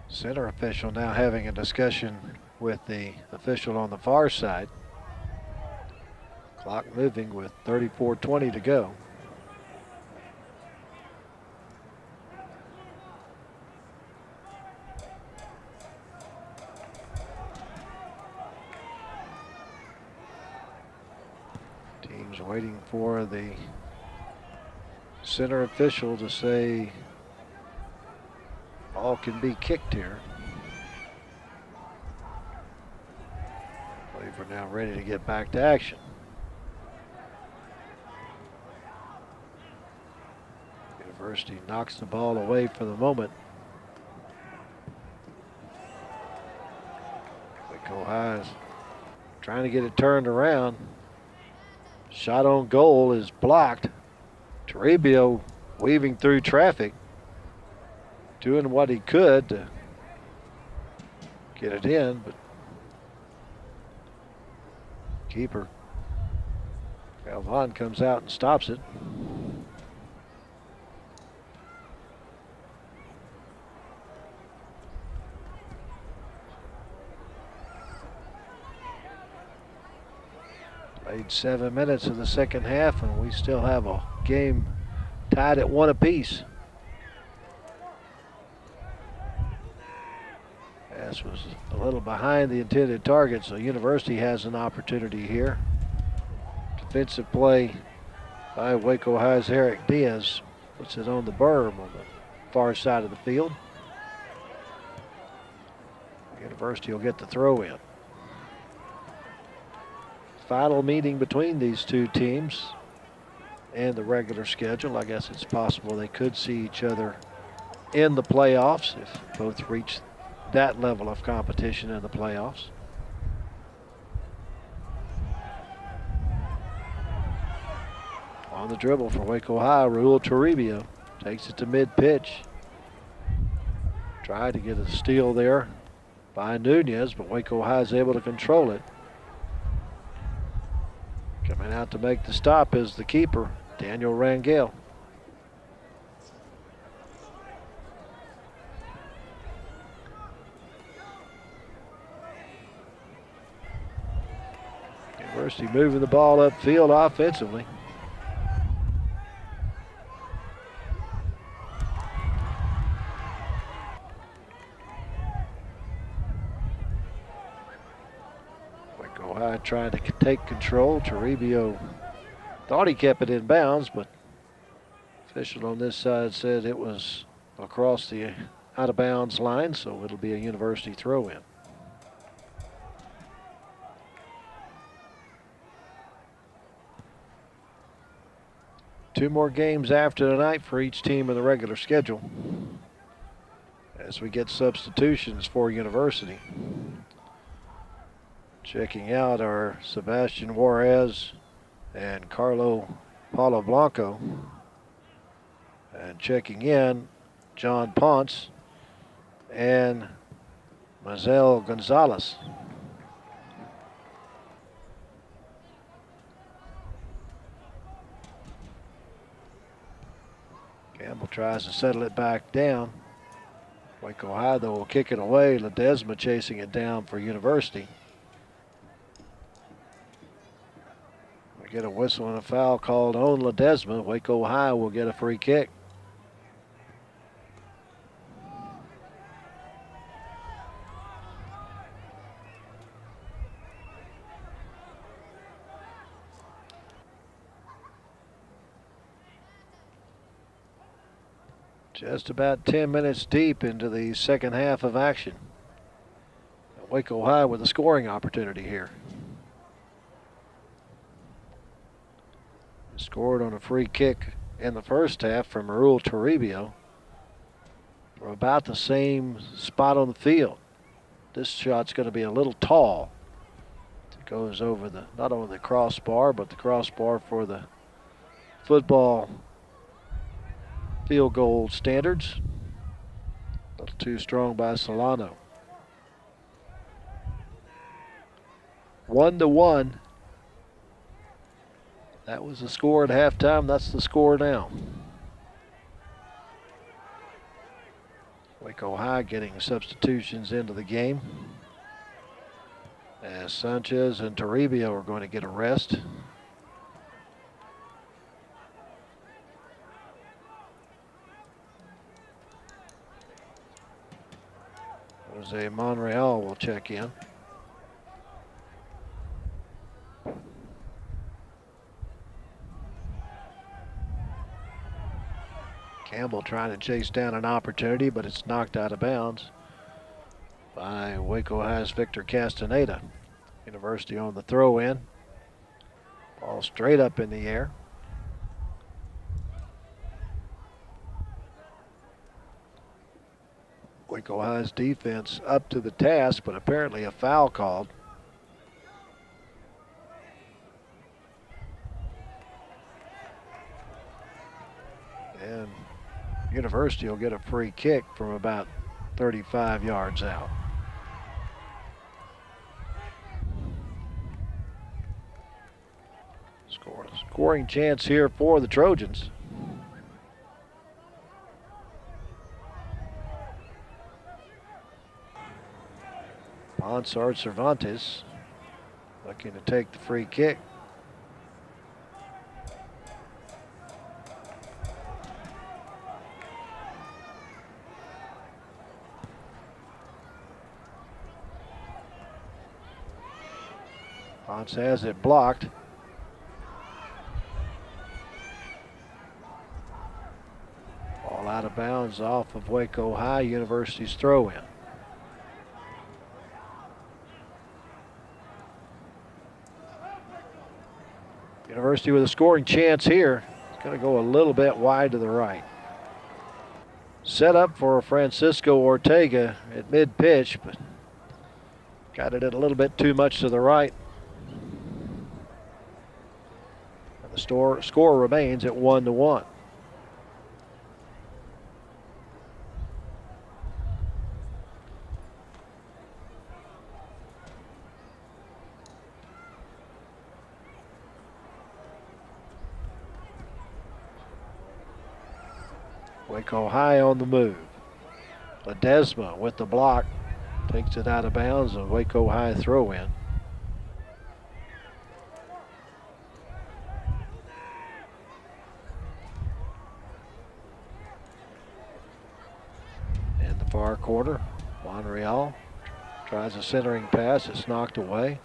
Speaker 1: Center official now having a discussion with the official on the far side. Clock moving with 34:20 to go. Team's waiting for the center official to say ball can be kicked here. I believe we're now ready to get back to action. University knocks the ball away for the moment. Waco High is trying to get it turned around. Shot on goal is blocked. Toribio weaving through traffic, doing what he could to get it in, but keeper Galvan comes out and stops it. Played 7 minutes of the second half, and we still have a game tied at 1 apiece. Pass was a little behind the intended target, so University has an opportunity here. Defensive play by Waco High's Eric Diaz puts it on the berm on the far side of the field. University will get the throw in. Final meeting between these two teams and the regular schedule. I guess it's possible they could see each other in the playoffs if both reach that level of competition in the playoffs. On the dribble for Waco High, Raul Toribio takes it to mid-pitch. Tried to get a steal there by Nunez, but Waco High is able to control it. Coming out to make the stop is the keeper, Daniel Rangel. University moving the ball upfield offensively. Waco High trying to take control. Toribio thought he kept it in bounds, but official on this side said it was across the out of bounds line, so it'll be a University throw in. Two more games after tonight for each team in the regular schedule as we get substitutions for University. Checking out are Sebastian Juarez and Carlo Paulo Blanco. And checking in, John Ponce and Mazel Gonzalez. Campbell tries to settle it back down. Waco High, though, will kick it away. Ledesma chasing it down for University. We get a whistle and a foul called on Ledesma. Waco High will get a free kick. Just about 10 minutes deep into the second half of action. Waco High with a scoring opportunity here. Scored on a free kick in the first half from Raul Toribio. We're about the same spot on the field. This shot's going to be a little tall. It goes over the not only the crossbar, but the crossbar for the football field goal standards. A little too strong by Solano. 1-1. That was the score at halftime. That's the score now. Waco High getting substitutions into the game as Sanchez and Toribio are going to get a rest. Jose Monreal will check in. Campbell trying to chase down an opportunity, but it's knocked out of bounds by Waco High's Victor Castaneda. University on the throw in. Ball straight up in the air. Waco High's defense up to the task, but apparently a foul called. And University will get a free kick from about 35 yards out. Scoring chance here for the Trojans. Ponsard Cervantes looking to take the free kick. Ponce has it blocked. Ball out of bounds off of Waco High University's throw-in. University with a scoring chance here. It's going to go a little bit wide to the right. Set up for Francisco Ortega at mid-pitch, but got it a little bit too much to the right. And the score remains at 1-1. Waco High on the move. Ledesma with the block. Takes it out of bounds. A Waco High throw in. In the far corner, Monreal tries a centering pass. It's knocked away.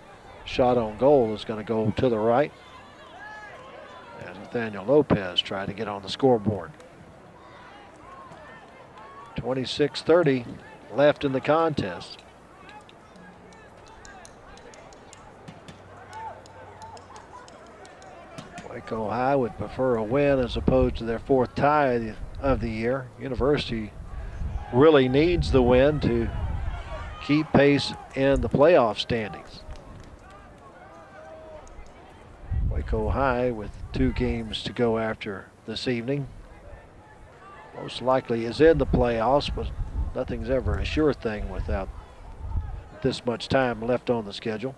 Speaker 1: Shot on goal is going to go to the right. As Nathaniel Lopez tried to get on the scoreboard. 26-30 left in the contest. Waco High would prefer a win as opposed to their fourth tie of the year. University really needs the win to keep pace in the playoff standings. Waco High with 2 games to go after this evening. Most likely is in the playoffs, but nothing's ever a sure thing without this much time left on the schedule.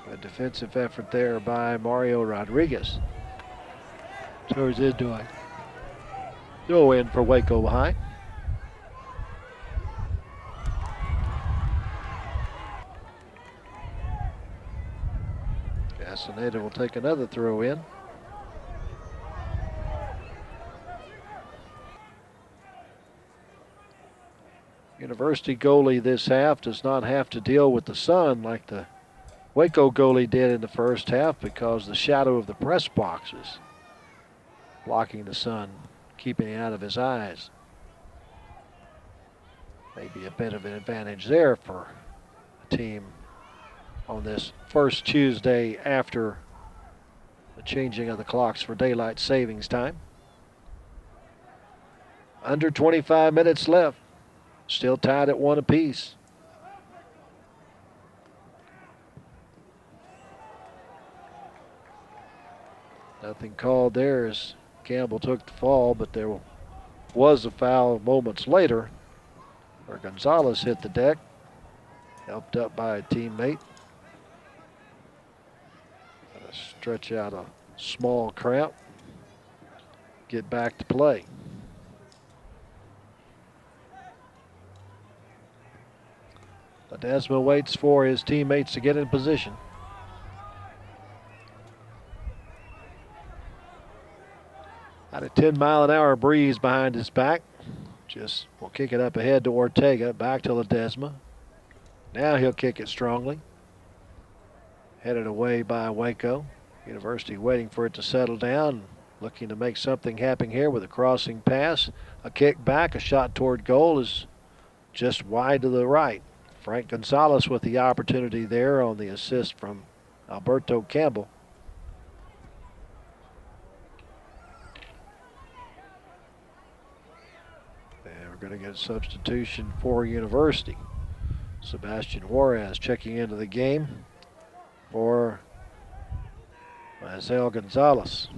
Speaker 1: A defensive effort there by Mario Rodriguez. Turns into a throw-in for Waco High. Castaneda will take another throw in. University goalie this half does not have to deal with the sun like the Waco goalie did in the first half because the shadow of the press box is blocking the sun, keeping it out of his eyes. Maybe a bit of an advantage there for a team on this first Tuesday after the changing of the clocks for daylight savings time. Under 25 minutes left. Still tied at 1 apiece. Nothing called there as Campbell took the fall, but there was a foul moments later where Gonzalez hit the deck, helped up by a teammate. Stretch out a small cramp, get back to play. Ledesma waits for his teammates to get in position. Got a 10-mile-an-hour breeze behind his back. Just will kick it up ahead to Ortega, back to Ledesma. Now he'll kick it strongly. Headed away by Waco. University waiting for it to settle down, looking to make something happen here with a crossing pass. A kick back, a shot toward goal is just wide to the right. Frank Gonzalez with the opportunity there on the assist from Alberto Campbell. And we're going to get a substitution for University. Sebastian Juarez checking into the game for Mazel Gonzalez.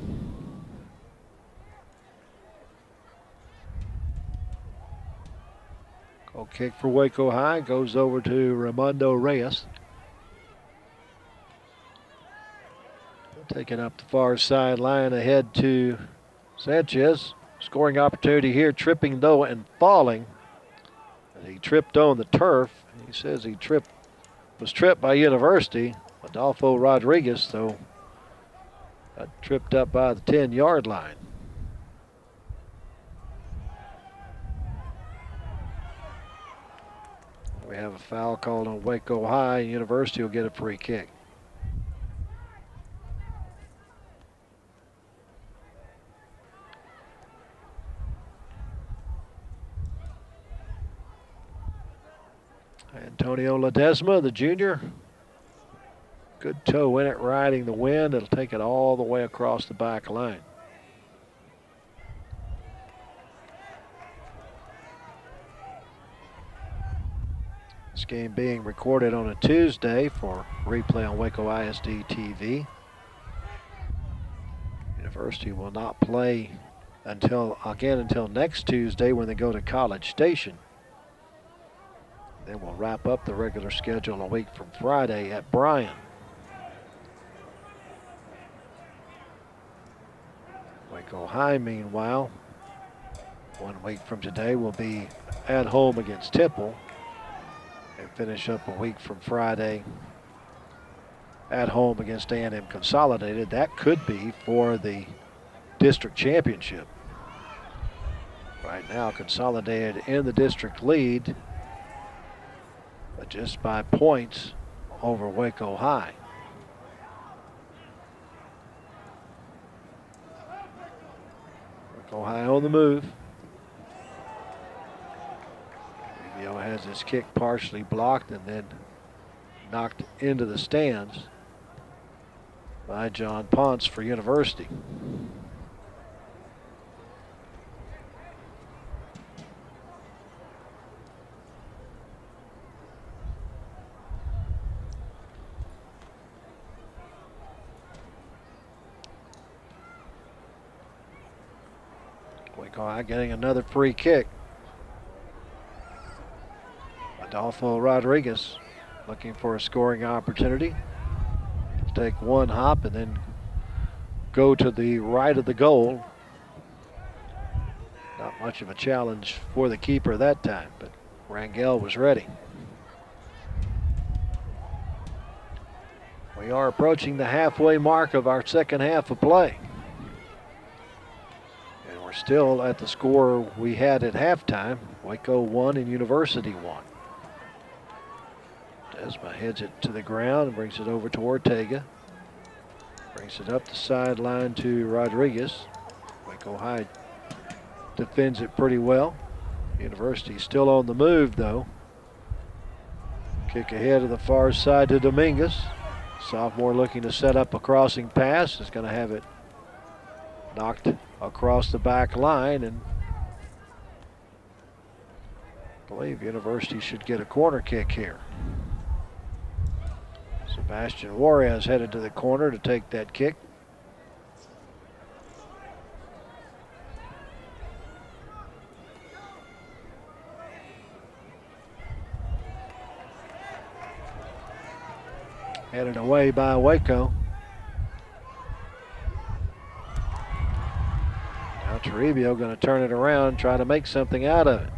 Speaker 1: Goal kick for Waco High goes over to Raimondo Reyes. Taking up the far sideline ahead to Sanchez. Scoring opportunity here, tripping though and falling. And he tripped on the turf. He says he was tripped by University. Adolfo Rodriguez, though, got tripped up by the 10-yard line. We have a foul called on Waco High. University will get a free kick. Antonio Ledesma, the junior. Good toe in it, riding the wind. It'll take it all the way across the back line. This game being recorded on a Tuesday for replay on Waco ISD TV. University will not play until next Tuesday when they go to College Station. Then we'll wrap up the regular schedule a week from Friday at Bryan. Waco High, meanwhile, 1 week from today will be at home against Temple and finish up a week from Friday at home against A&M Consolidated. That could be for the district championship. Right now, Consolidated in the district lead, but just by points over Waco High. Waco High on the move. Rubio has his kick partially blocked and then knocked into the stands by John Ponce for University. Waco High getting another free kick. Adolfo Rodriguez looking for a scoring opportunity. Take one hop and then go to the right of the goal. Not much of a challenge for the keeper that time, but Rangel was ready. We are approaching the halfway mark of our second half of play. And we're still at the score we had at halftime. Waco 1 and University 1. Desma heads it to the ground and brings it over to Ortega. Brings it up the sideline to Rodriguez. Waco High defends it pretty well. University still on the move, though. Kick ahead to the far side to Dominguez. Sophomore looking to set up a crossing pass. Is going to have it knocked across the back line, and I believe University should get a corner kick here. Sebastian Juarez headed to the corner to take that kick. Headed away by Waco. Now Toribio going to turn it around, try to make something out of it.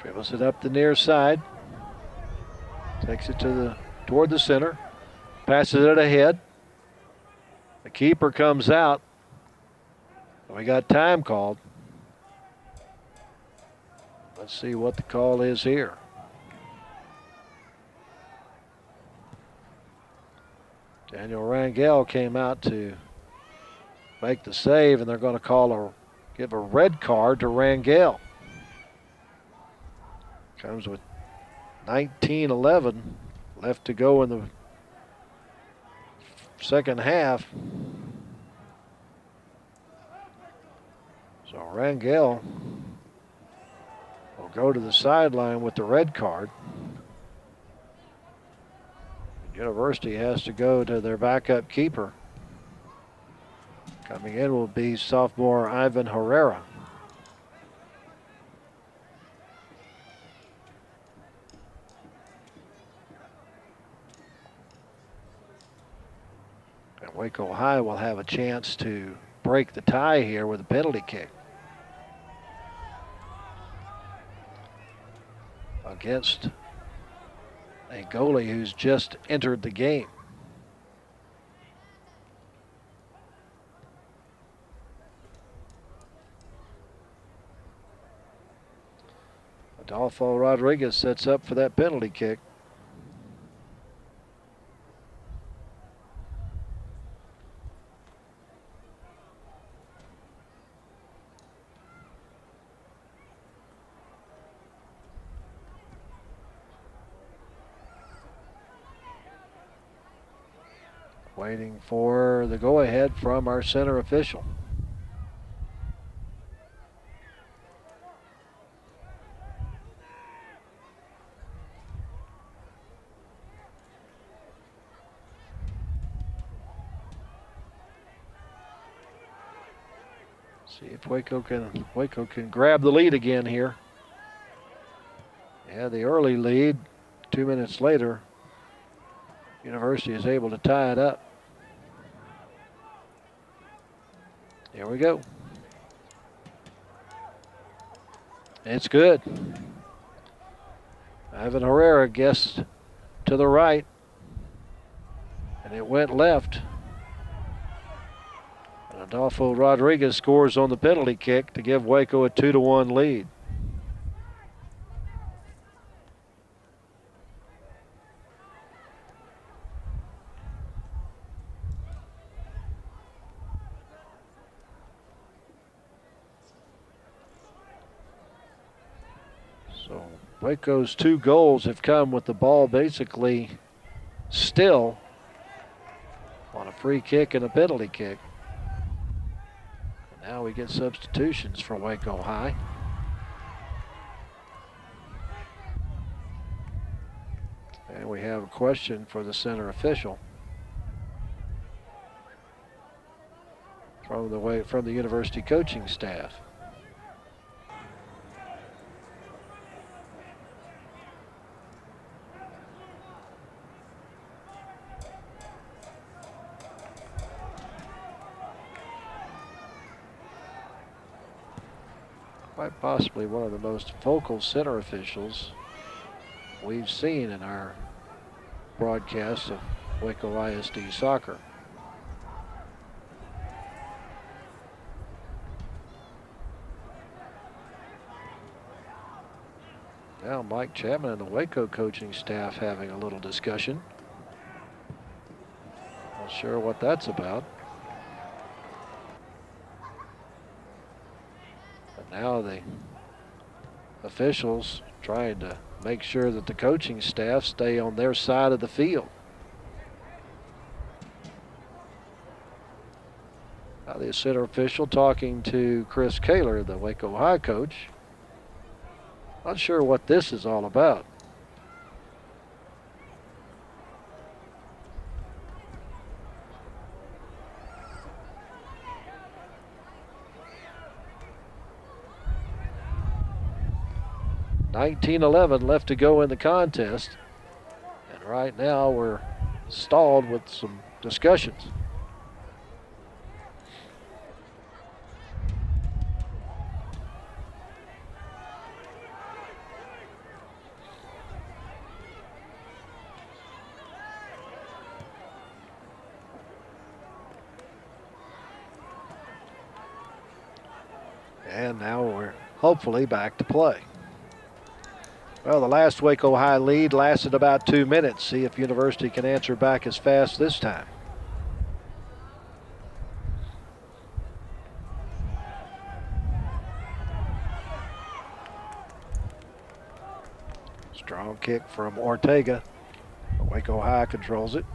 Speaker 1: Dribbles it up the near side. Takes it toward the center. Passes it ahead. The keeper comes out. We got time called. Let's see what the call is here. Daniel Rangel came out to make the save, and they're going to give a red card to Rangel. Comes with 19:11 left to go in the second half. So Rangel will go to the sideline with the red card. University has to go to their backup keeper. Coming in will be sophomore Ivan Herrera. And Waco High will have a chance to break the tie here with a penalty kick against a goalie who's just entered the game. Adolfo Rodriguez sets up for that penalty kick. Waiting for the go-ahead from our center official. See if Waco can grab the lead again here. Yeah, the early lead. 2 minutes later, University is able to tie it up. Here we go. It's good. Ivan Herrera guessed to the right, and it went left. And Adolfo Rodriguez scores on the penalty kick to give Waco a 2-1 lead. So Waco's 2 goals have come with the ball basically still on a free kick and a penalty kick. And now we get substitutions for Waco High. And we have a question for the center official from the University coaching staff. Quite possibly one of the most vocal center officials we've seen in our broadcast of Waco ISD soccer. Now Mike Chapman and the Waco coaching staff having a little discussion. Not sure what that's about. But now the officials trying to make sure that the coaching staff stay on their side of the field. Now the center official talking to Chris Kaler, the Waco High coach. Not sure what this is all about. .19:11 left to go in the contest. And right now we're stalled with some discussions. And now we're hopefully back to play. Well, the last Waco High lead lasted about 2 minutes. See if University can answer back as fast this time. Strong kick from Ortega. Waco High controls it.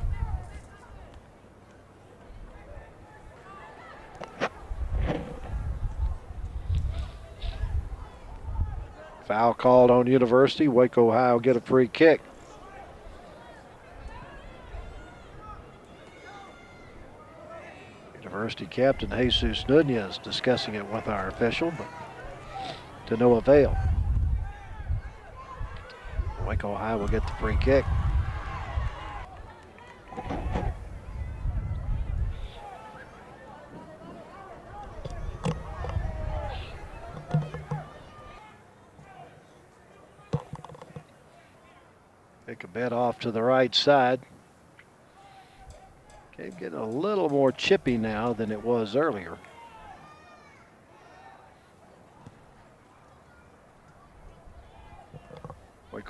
Speaker 1: Foul called on University. Waco High will get a free kick. University captain Jesus Nunez discussing it with our official, but to no avail. Waco High will get the free kick. Pick a bit off to the right side. Game getting a little more chippy now than it was earlier.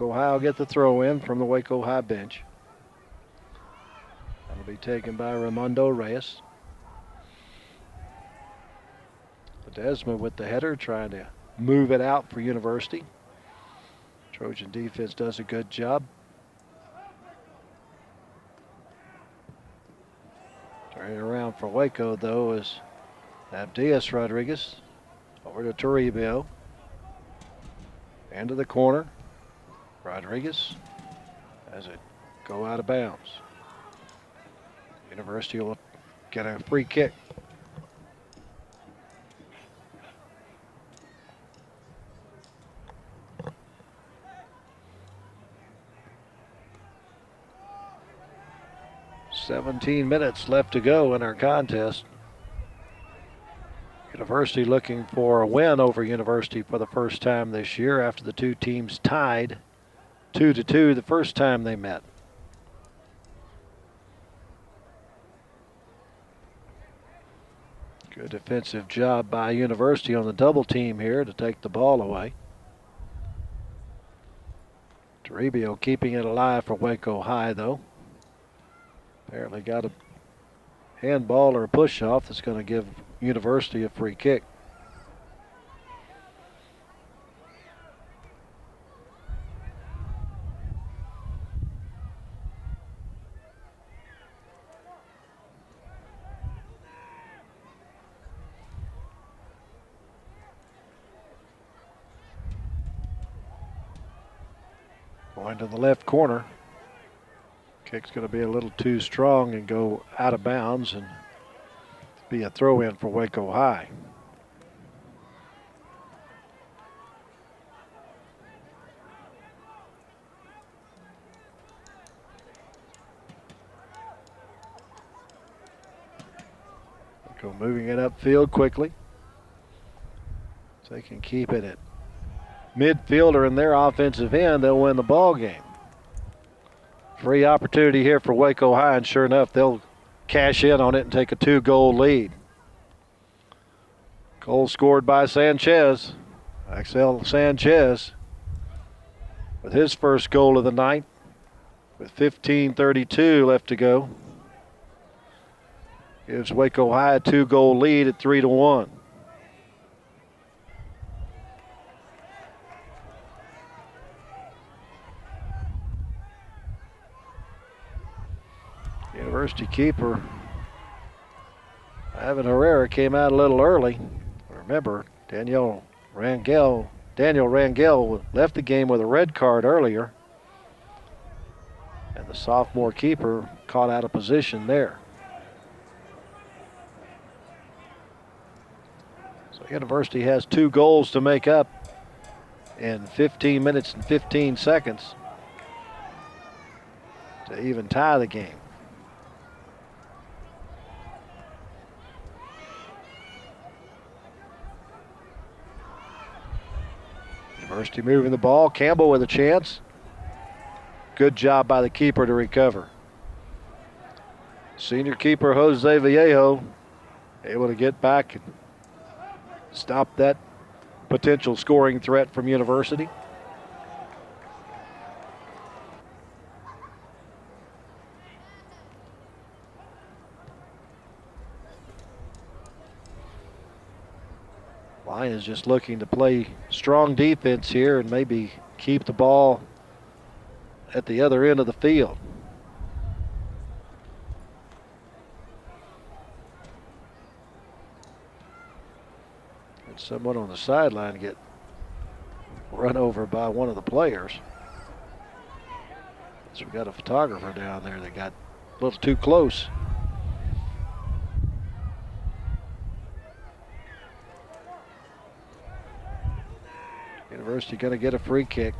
Speaker 1: Waco High will get the throw in from the Waco High bench. That'll be taken by Raimondo Reyes. Ledesma with the header, trying to move it out for University. Trojan defense does a good job. Turning around for Waco, though, is Abdias Rodriguez. Over to Toribio. Into the corner. Rodriguez has it go out of bounds. University will get a free kick. "17 minutes left to go in our contest. University looking for a win over University for the first time this year after the two teams tied 2-2 the first time they met. Good defensive job by University on the double team here to take the ball away. Toribio keeping it alive for Waco High, though. Apparently got a handball or a push-off that's going to give University a free kick. Going to the left corner. Kick's going to be a little too strong and go out of bounds and be a throw in for Waco High. Waco moving it upfield quickly. So they can keep it at midfielder in their offensive end, they'll win the ball game. Free opportunity here for Waco High, and sure enough, they'll cash in on it and take a 2-goal lead. Goal scored by Sanchez. Axel Sanchez with his first goal of the night with 15:32 left to go. Gives Waco High a 2-goal lead at 3-1. University keeper Ivan Herrera came out a little early. Remember, Daniel Rangel left the game with a red card earlier, and the sophomore keeper caught out of position there. So University has 2 goals to make up in 15 minutes and 15 seconds to even tie the game. University moving the ball. Campbell with a chance. Good job by the keeper to recover. Senior keeper Jose Vallejo able to get back and stop that potential scoring threat from University. Lions just looking to play strong defense here and maybe keep the ball at the other end of the field. And someone on the sideline get run over by one of the players. So we got a photographer down there that got a little too close. University going to get a free kick.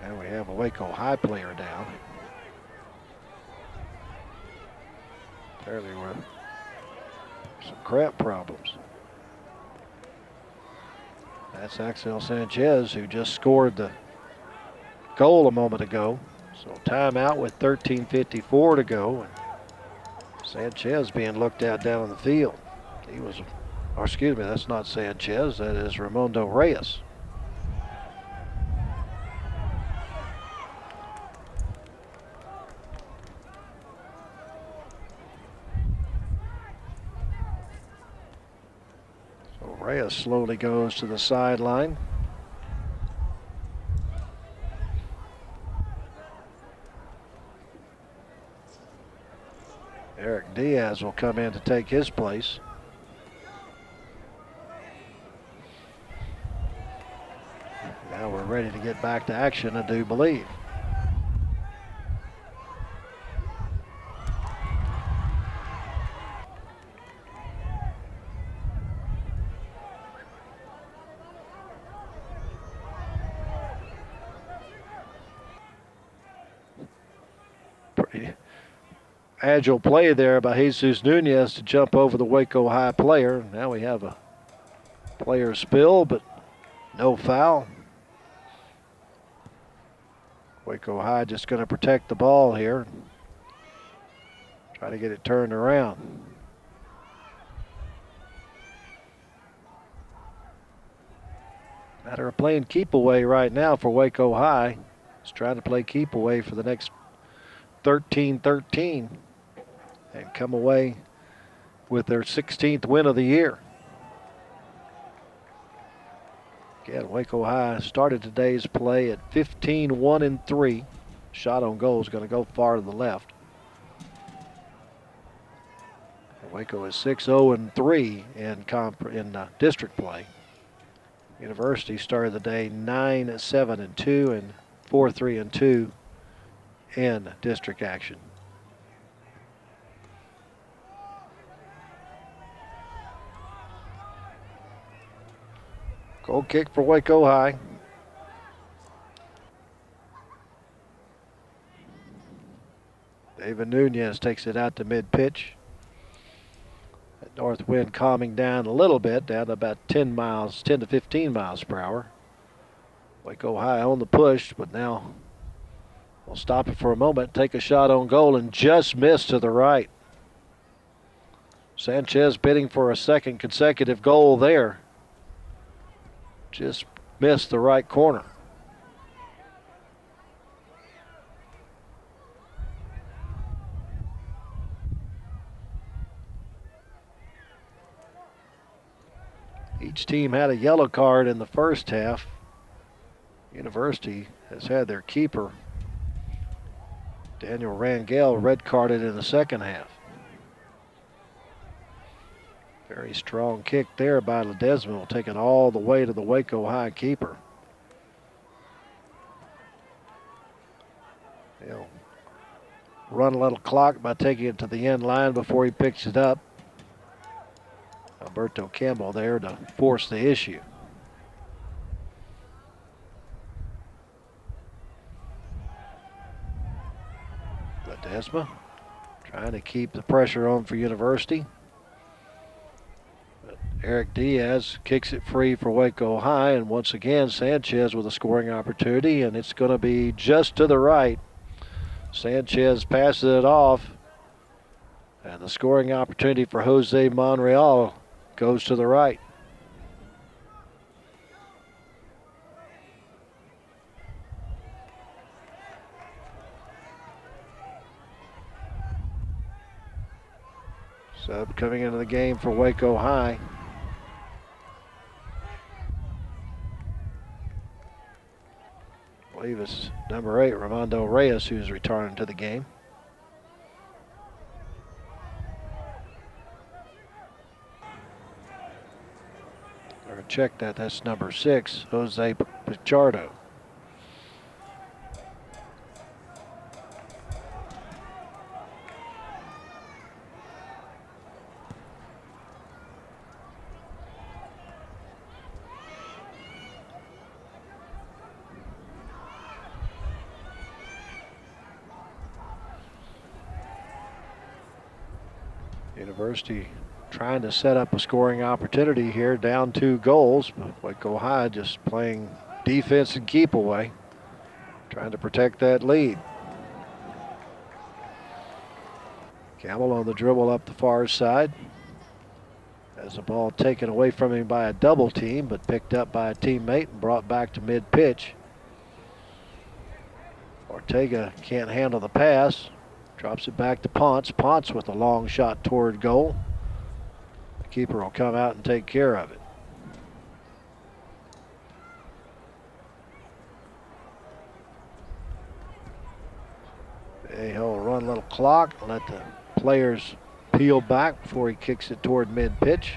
Speaker 1: And we have a Waco High player down. Apparently with some cramp problems. That's Axel Sanchez, who just scored the goal a moment ago. So timeout with 13:54 to go. And Sanchez being looked at down in the field. He was Or excuse me, that's not Sanchez. That is Raimondo Reyes. So Reyes slowly goes to the sideline. Eric Diaz will come in to take his place. Now we're ready to get back to action, I do believe. Pretty agile play there by Jesus Nunez to jump over the Waco High player. Now we have a player spill, but no foul. Waco High just going to protect the ball here. Try to get it turned around. Matter of playing keep away right now for Waco High. It's trying to play keep away for the next 13-13 and come away with their 16th win of the year. Again, Waco High started today's play at 15-1-3. Shot on goal is going to go far to the left. Waco is 6-0-3 in district play. University started the day 9-7-2 and 4-3-2 in district action. Goal kick for Waco High. David Nunez takes it out to mid-pitch. That north wind calming down a little bit, down to about 10 to 15 miles per hour. Waco High on the push, but now we'll stop it for a moment, take a shot on goal, and just missed to the right. Sanchez bidding for a second consecutive goal there. Just missed the right corner. Each team had a yellow card in the first half. University has had their keeper, Daniel Rangel, red carded in the second half. Very strong kick there by Ledesma, will take it all the way to the Waco High keeper. He'll run a little clock by taking it to the end line before he picks it up. Alberto Campbell there to force the issue. Ledesma trying to keep the pressure on for University. But Eric Diaz kicks it free for Waco High, and once again Sanchez with a scoring opportunity, and it's going to be just to the right. Sanchez passes it off, and the scoring opportunity for Jose Monreal goes to the right. Sub coming into the game for Waco High. I believe it's number 8, Raimondo Reyes, who's returning to the game. Or check that, that's number 6, Jose Pichardo. University trying to set up a scoring opportunity here, down 2 goals. But Waco High just playing defense and keep away, trying to protect that lead. Campbell on the dribble up the far side. Has the ball taken away from him by a double team, but picked up by a teammate and brought back to mid-pitch. Ortega can't handle the pass. Drops it back to Ponce. Ponce with a long shot toward goal. The keeper will come out and take care of it. He'll run a little clock, let the players peel back before he kicks it toward mid-pitch.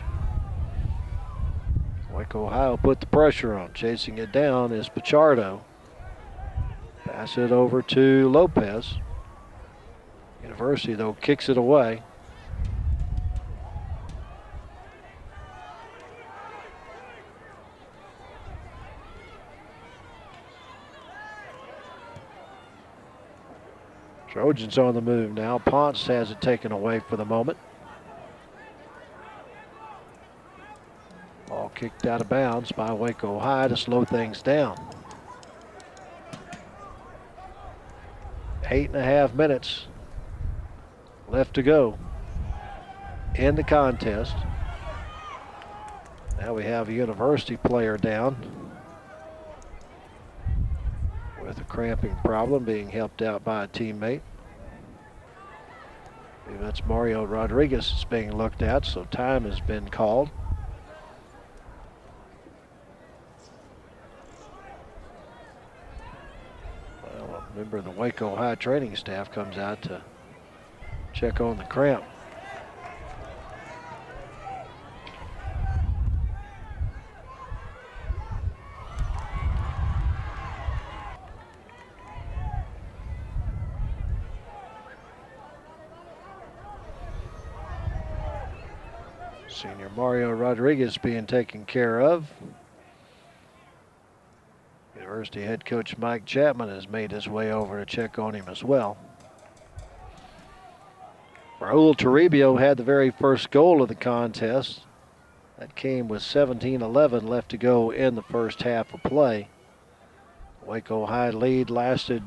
Speaker 1: Waco High will put the pressure on. Chasing it down is Pichardo. Pass it over to Lopez. University, though, kicks it away. Trojans on the move now. Ponce has it taken away for the moment. Ball kicked out of bounds by Waco High to slow things down. 8.5 minutes left to go in the contest. Now we have a University player down with a cramping problem, being helped out by a teammate. That's Mario Rodriguez that's being looked at, so time has been called. Well, a member of the Waco High training staff comes out to check on the cramp. Senior Mario Rodriguez being taken care of. University head coach Mike Chapman has made his way over to check on him as well. Raul Toribio had the very first goal of the contest. That came with 17:11 left to go in the first half of play. Waco High lead lasted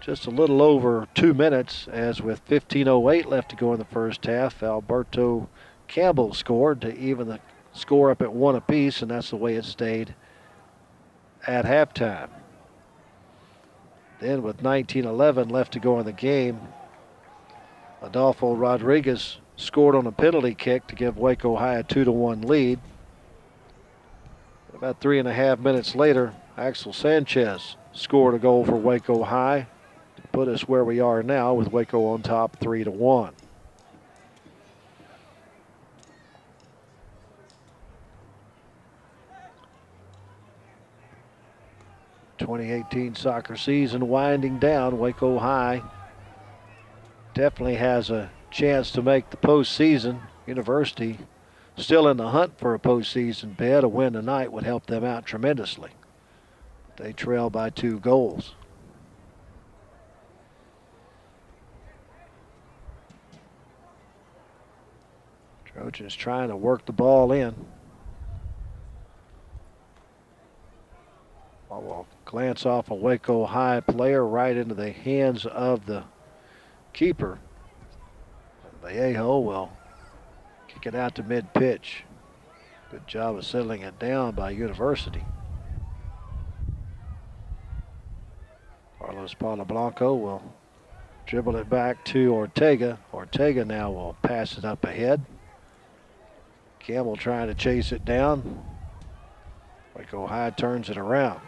Speaker 1: just a little over 2 minutes, as with 15:08 left to go in the first half, Alberto Campbell scored to even the score up at 1 apiece, and that's the way it stayed at halftime. Then with 19:11 left to go in the game, Adolfo Rodriguez scored on a penalty kick to give Waco High a 2-1 lead. About 3.5 minutes later, Axel Sanchez scored a goal for Waco High to put us where we are now, with Waco on top 3-1. 2018 soccer season winding down. Waco High definitely has a chance to make the postseason. University still in the hunt for a postseason bid. A win tonight would help them out tremendously. They trail by 2 goals. Trojans trying to work the ball in. We'll glance off a Waco High player right into the hands of the keeper. Vallejo will kick it out to mid-pitch. Good job of settling it down by University. Carlos Palablanco will dribble it back to Ortega. Ortega now will pass it up ahead. Campbell trying to chase it down. Waco High turns it around.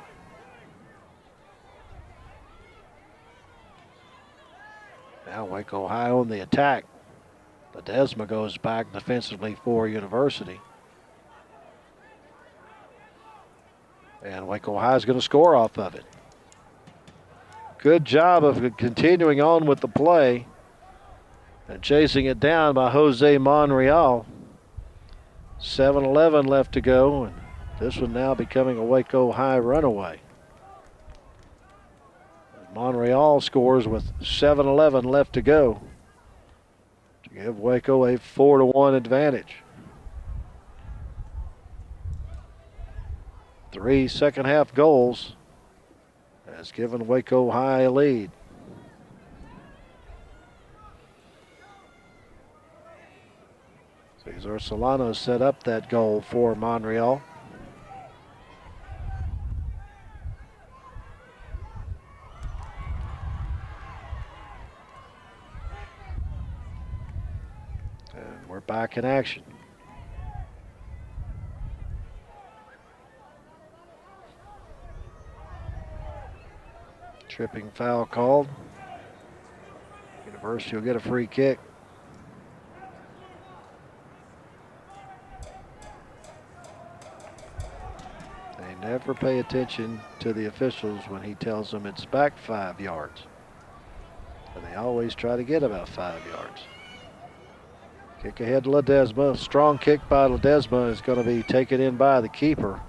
Speaker 1: Now Waco High on the attack. Ledesma goes back defensively for University. And Waco High is going to score off of it. Good job of continuing on with the play and chasing it down by Jose Monreal. 7:11 left to go, and this one now becoming a Waco High runaway. Monreal scores with 7:11 left to go to give Waco a 4-1 advantage. 3 second half goals has given Waco High a lead. So Cesar Solano set up that goal for Montreal. And we're back in action. Tripping foul called. University will get a free kick. They never pay attention to the officials when he tells them it's back 5 yards. And they always try to get about 5 yards. Kick ahead to Ledesma. Strong kick by Ledesma is going to be taken in by the keeper.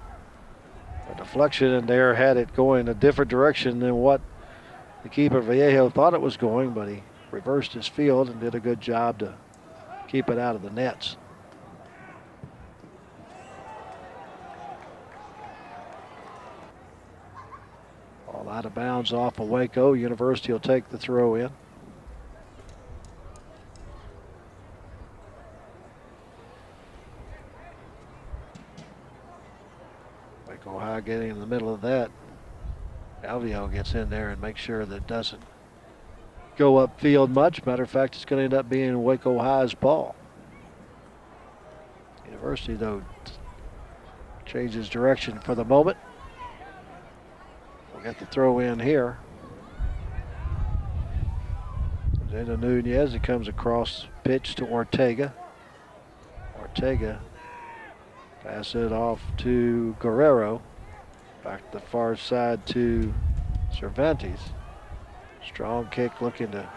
Speaker 1: A deflection in there had it going a different direction than what the keeper Vallejo thought it was going, but he reversed his field and did a good job to keep it out of the nets. All out of bounds off of Waco. University will take the throw in. Waco High getting in the middle of that. Alvio gets in there and makes sure that it doesn't go upfield much. Matter of fact, it's going to end up being Waco High's ball. University, though, changes direction for the moment. We'll get the throw in here. Into Nunez, it comes across pitch to Ortega. Ortega pass it off to Guerrero. Back to the far side to Cervantes. Strong kick looking to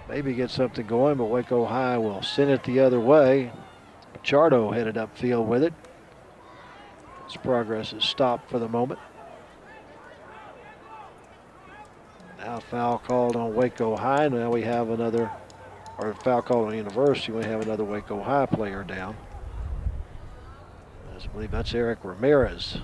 Speaker 1: maybe get something going, but Waco High will send it the other way. Pichardo headed upfield with it. His progress is stopped for the moment. Now foul called on Waco High. Now we have another, or foul called on University. We have another Waco High player down. I believe that's Eric Ramirez.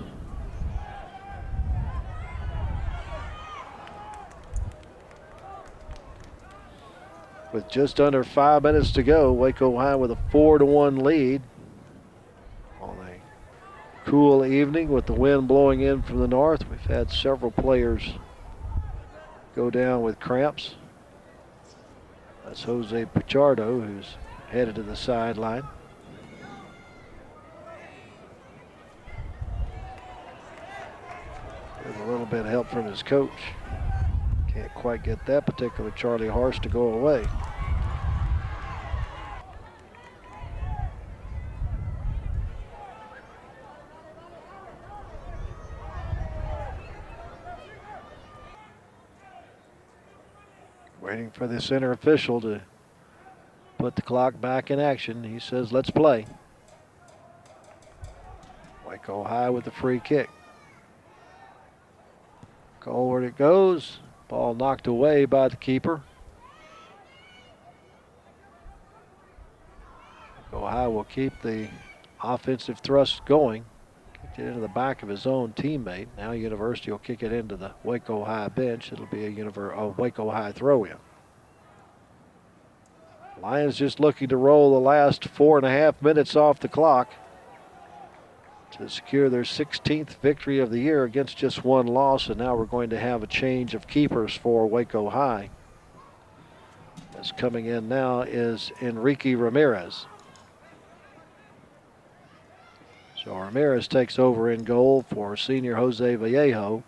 Speaker 1: With just under 5 minutes to go, Waco High with a 4-1 lead. On a cool evening with the wind blowing in from the north, we've had several players go down with cramps. That's Jose Pichardo, who's headed to the sideline. With a little bit of help from his coach. Can't quite get that particular Charlie Harsh to go away. Waiting for the center official to put the clock back in action. He says, let's play. Waco High with the free kick. Goalward it goes. Ball knocked away by the keeper. Waco High will keep the offensive thrust going. Kicked it into the back of his own teammate. Now University will kick it into the Waco High bench. It'll be a Waco High throw-in. Lions just looking to roll the last 4.5 minutes off the clock to secure their 16th victory of the year against just one loss, and now we're going to have a change of keepers for Waco High. As coming in now is Enrique Ramirez. So Ramirez takes over in goal for senior Jose Vallejo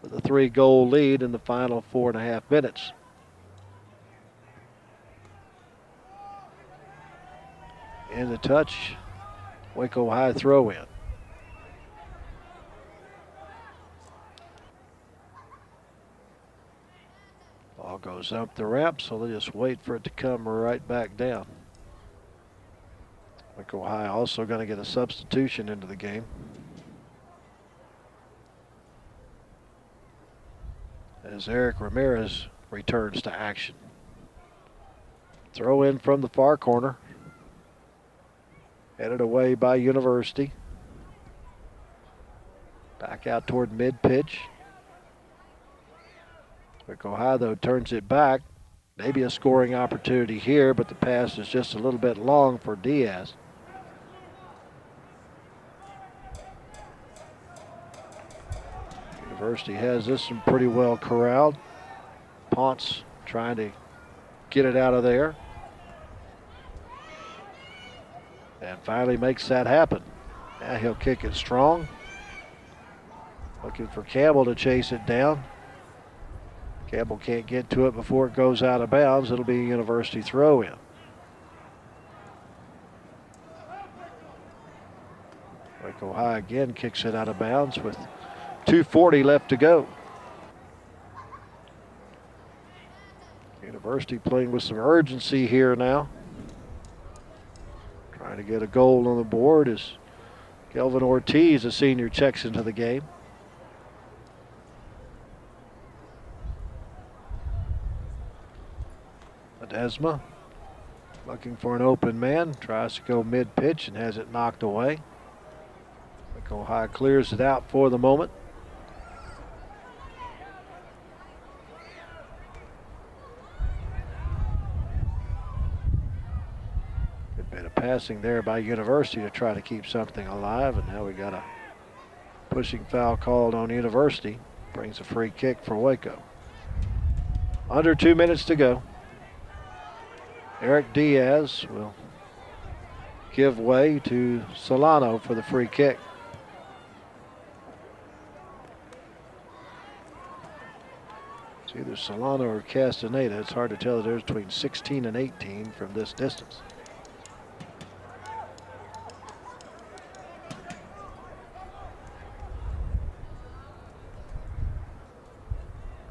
Speaker 1: with a 3-goal lead in the final 4.5 minutes. In the touch, Waco High throw in. Ball goes up the ramp, so they just wait for it to come right back down. Waco High also going to get a substitution into the game. As Eric Ramirez returns to action. Throw in from the far corner. Headed away by University. Back out toward mid-pitch. Waco High, though, turns it back. Maybe a scoring opportunity here, but the pass is just a little bit long for Diaz. University has this one pretty well corralled. Ponce trying to get it out of there. And finally makes that happen. Now he'll kick it strong. Looking for Campbell to chase it down. Campbell can't get to it before it goes out of bounds. It'll be a University throw-in. Waco High again kicks it out of bounds with 2:40 left to go. University playing with some urgency here now. Trying to get a goal on the board as Kelvin Ortiz, a senior, checks into the game. Ledesma looking for an open man, tries to go mid-pitch and has it knocked away. Waco High clears it out for the moment. Good bit of passing there by University to try to keep something alive, and now we got a pushing foul called on University. Brings a free kick for Waco. Under 2 minutes to go. Eric Diaz will give way to Solano for the free kick. It's either Solano or Castaneda. It's hard to tell the difference between 16 and 18 from this distance.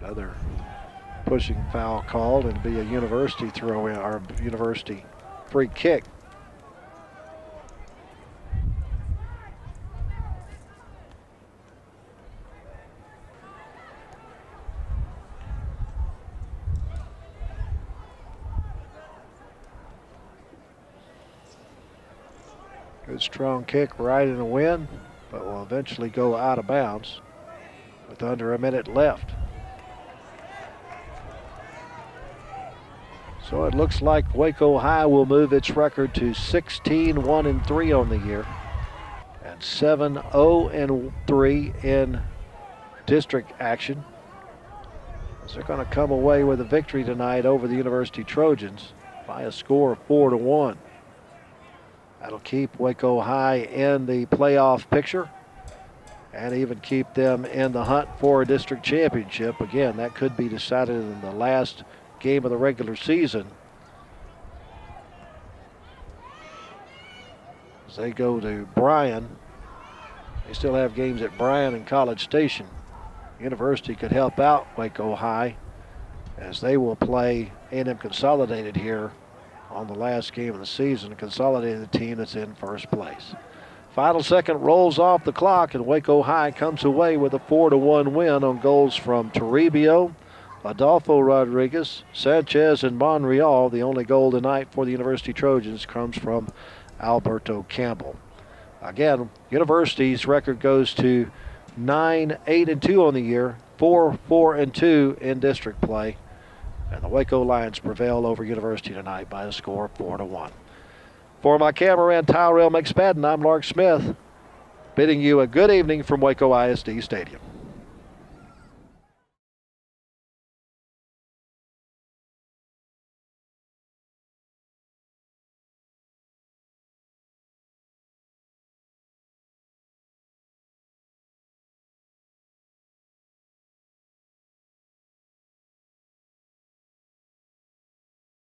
Speaker 1: Another pushing foul called, and be a University throw-in or University free kick. Good strong kick right in the wind, but will eventually go out of bounds with under a minute left. So it looks like Waco High will move its record to 16-1-3 on the year and 7-0-3 in district action, as they're going to come away with a victory tonight over the University Trojans by a score of 4-1. That'll keep Waco High in the playoff picture and even keep them in the hunt for a district championship. Again, that could be decided in the last game of the regular season as they go to Bryan. They still have games at Bryan and College Station. University could help out Waco High as they will play A&M Consolidated here on the last game of the season. Consolidated, the team that's in first place. Final second rolls off the clock, and Waco High comes away with a 4-1 win on goals from Toribio, Adolfo Rodriguez, Sanchez, and Monreal. The only goal tonight for the University Trojans comes from Alberto Campbell. Again, University's record goes to 9-8-2 on the year, 4-4-2 in district play. And the Waco Lions prevail over University tonight by a score of 4-1. For my cameraman Tyrell McSpadden, I'm Lark Smith, bidding you a good evening from Waco ISD Stadium.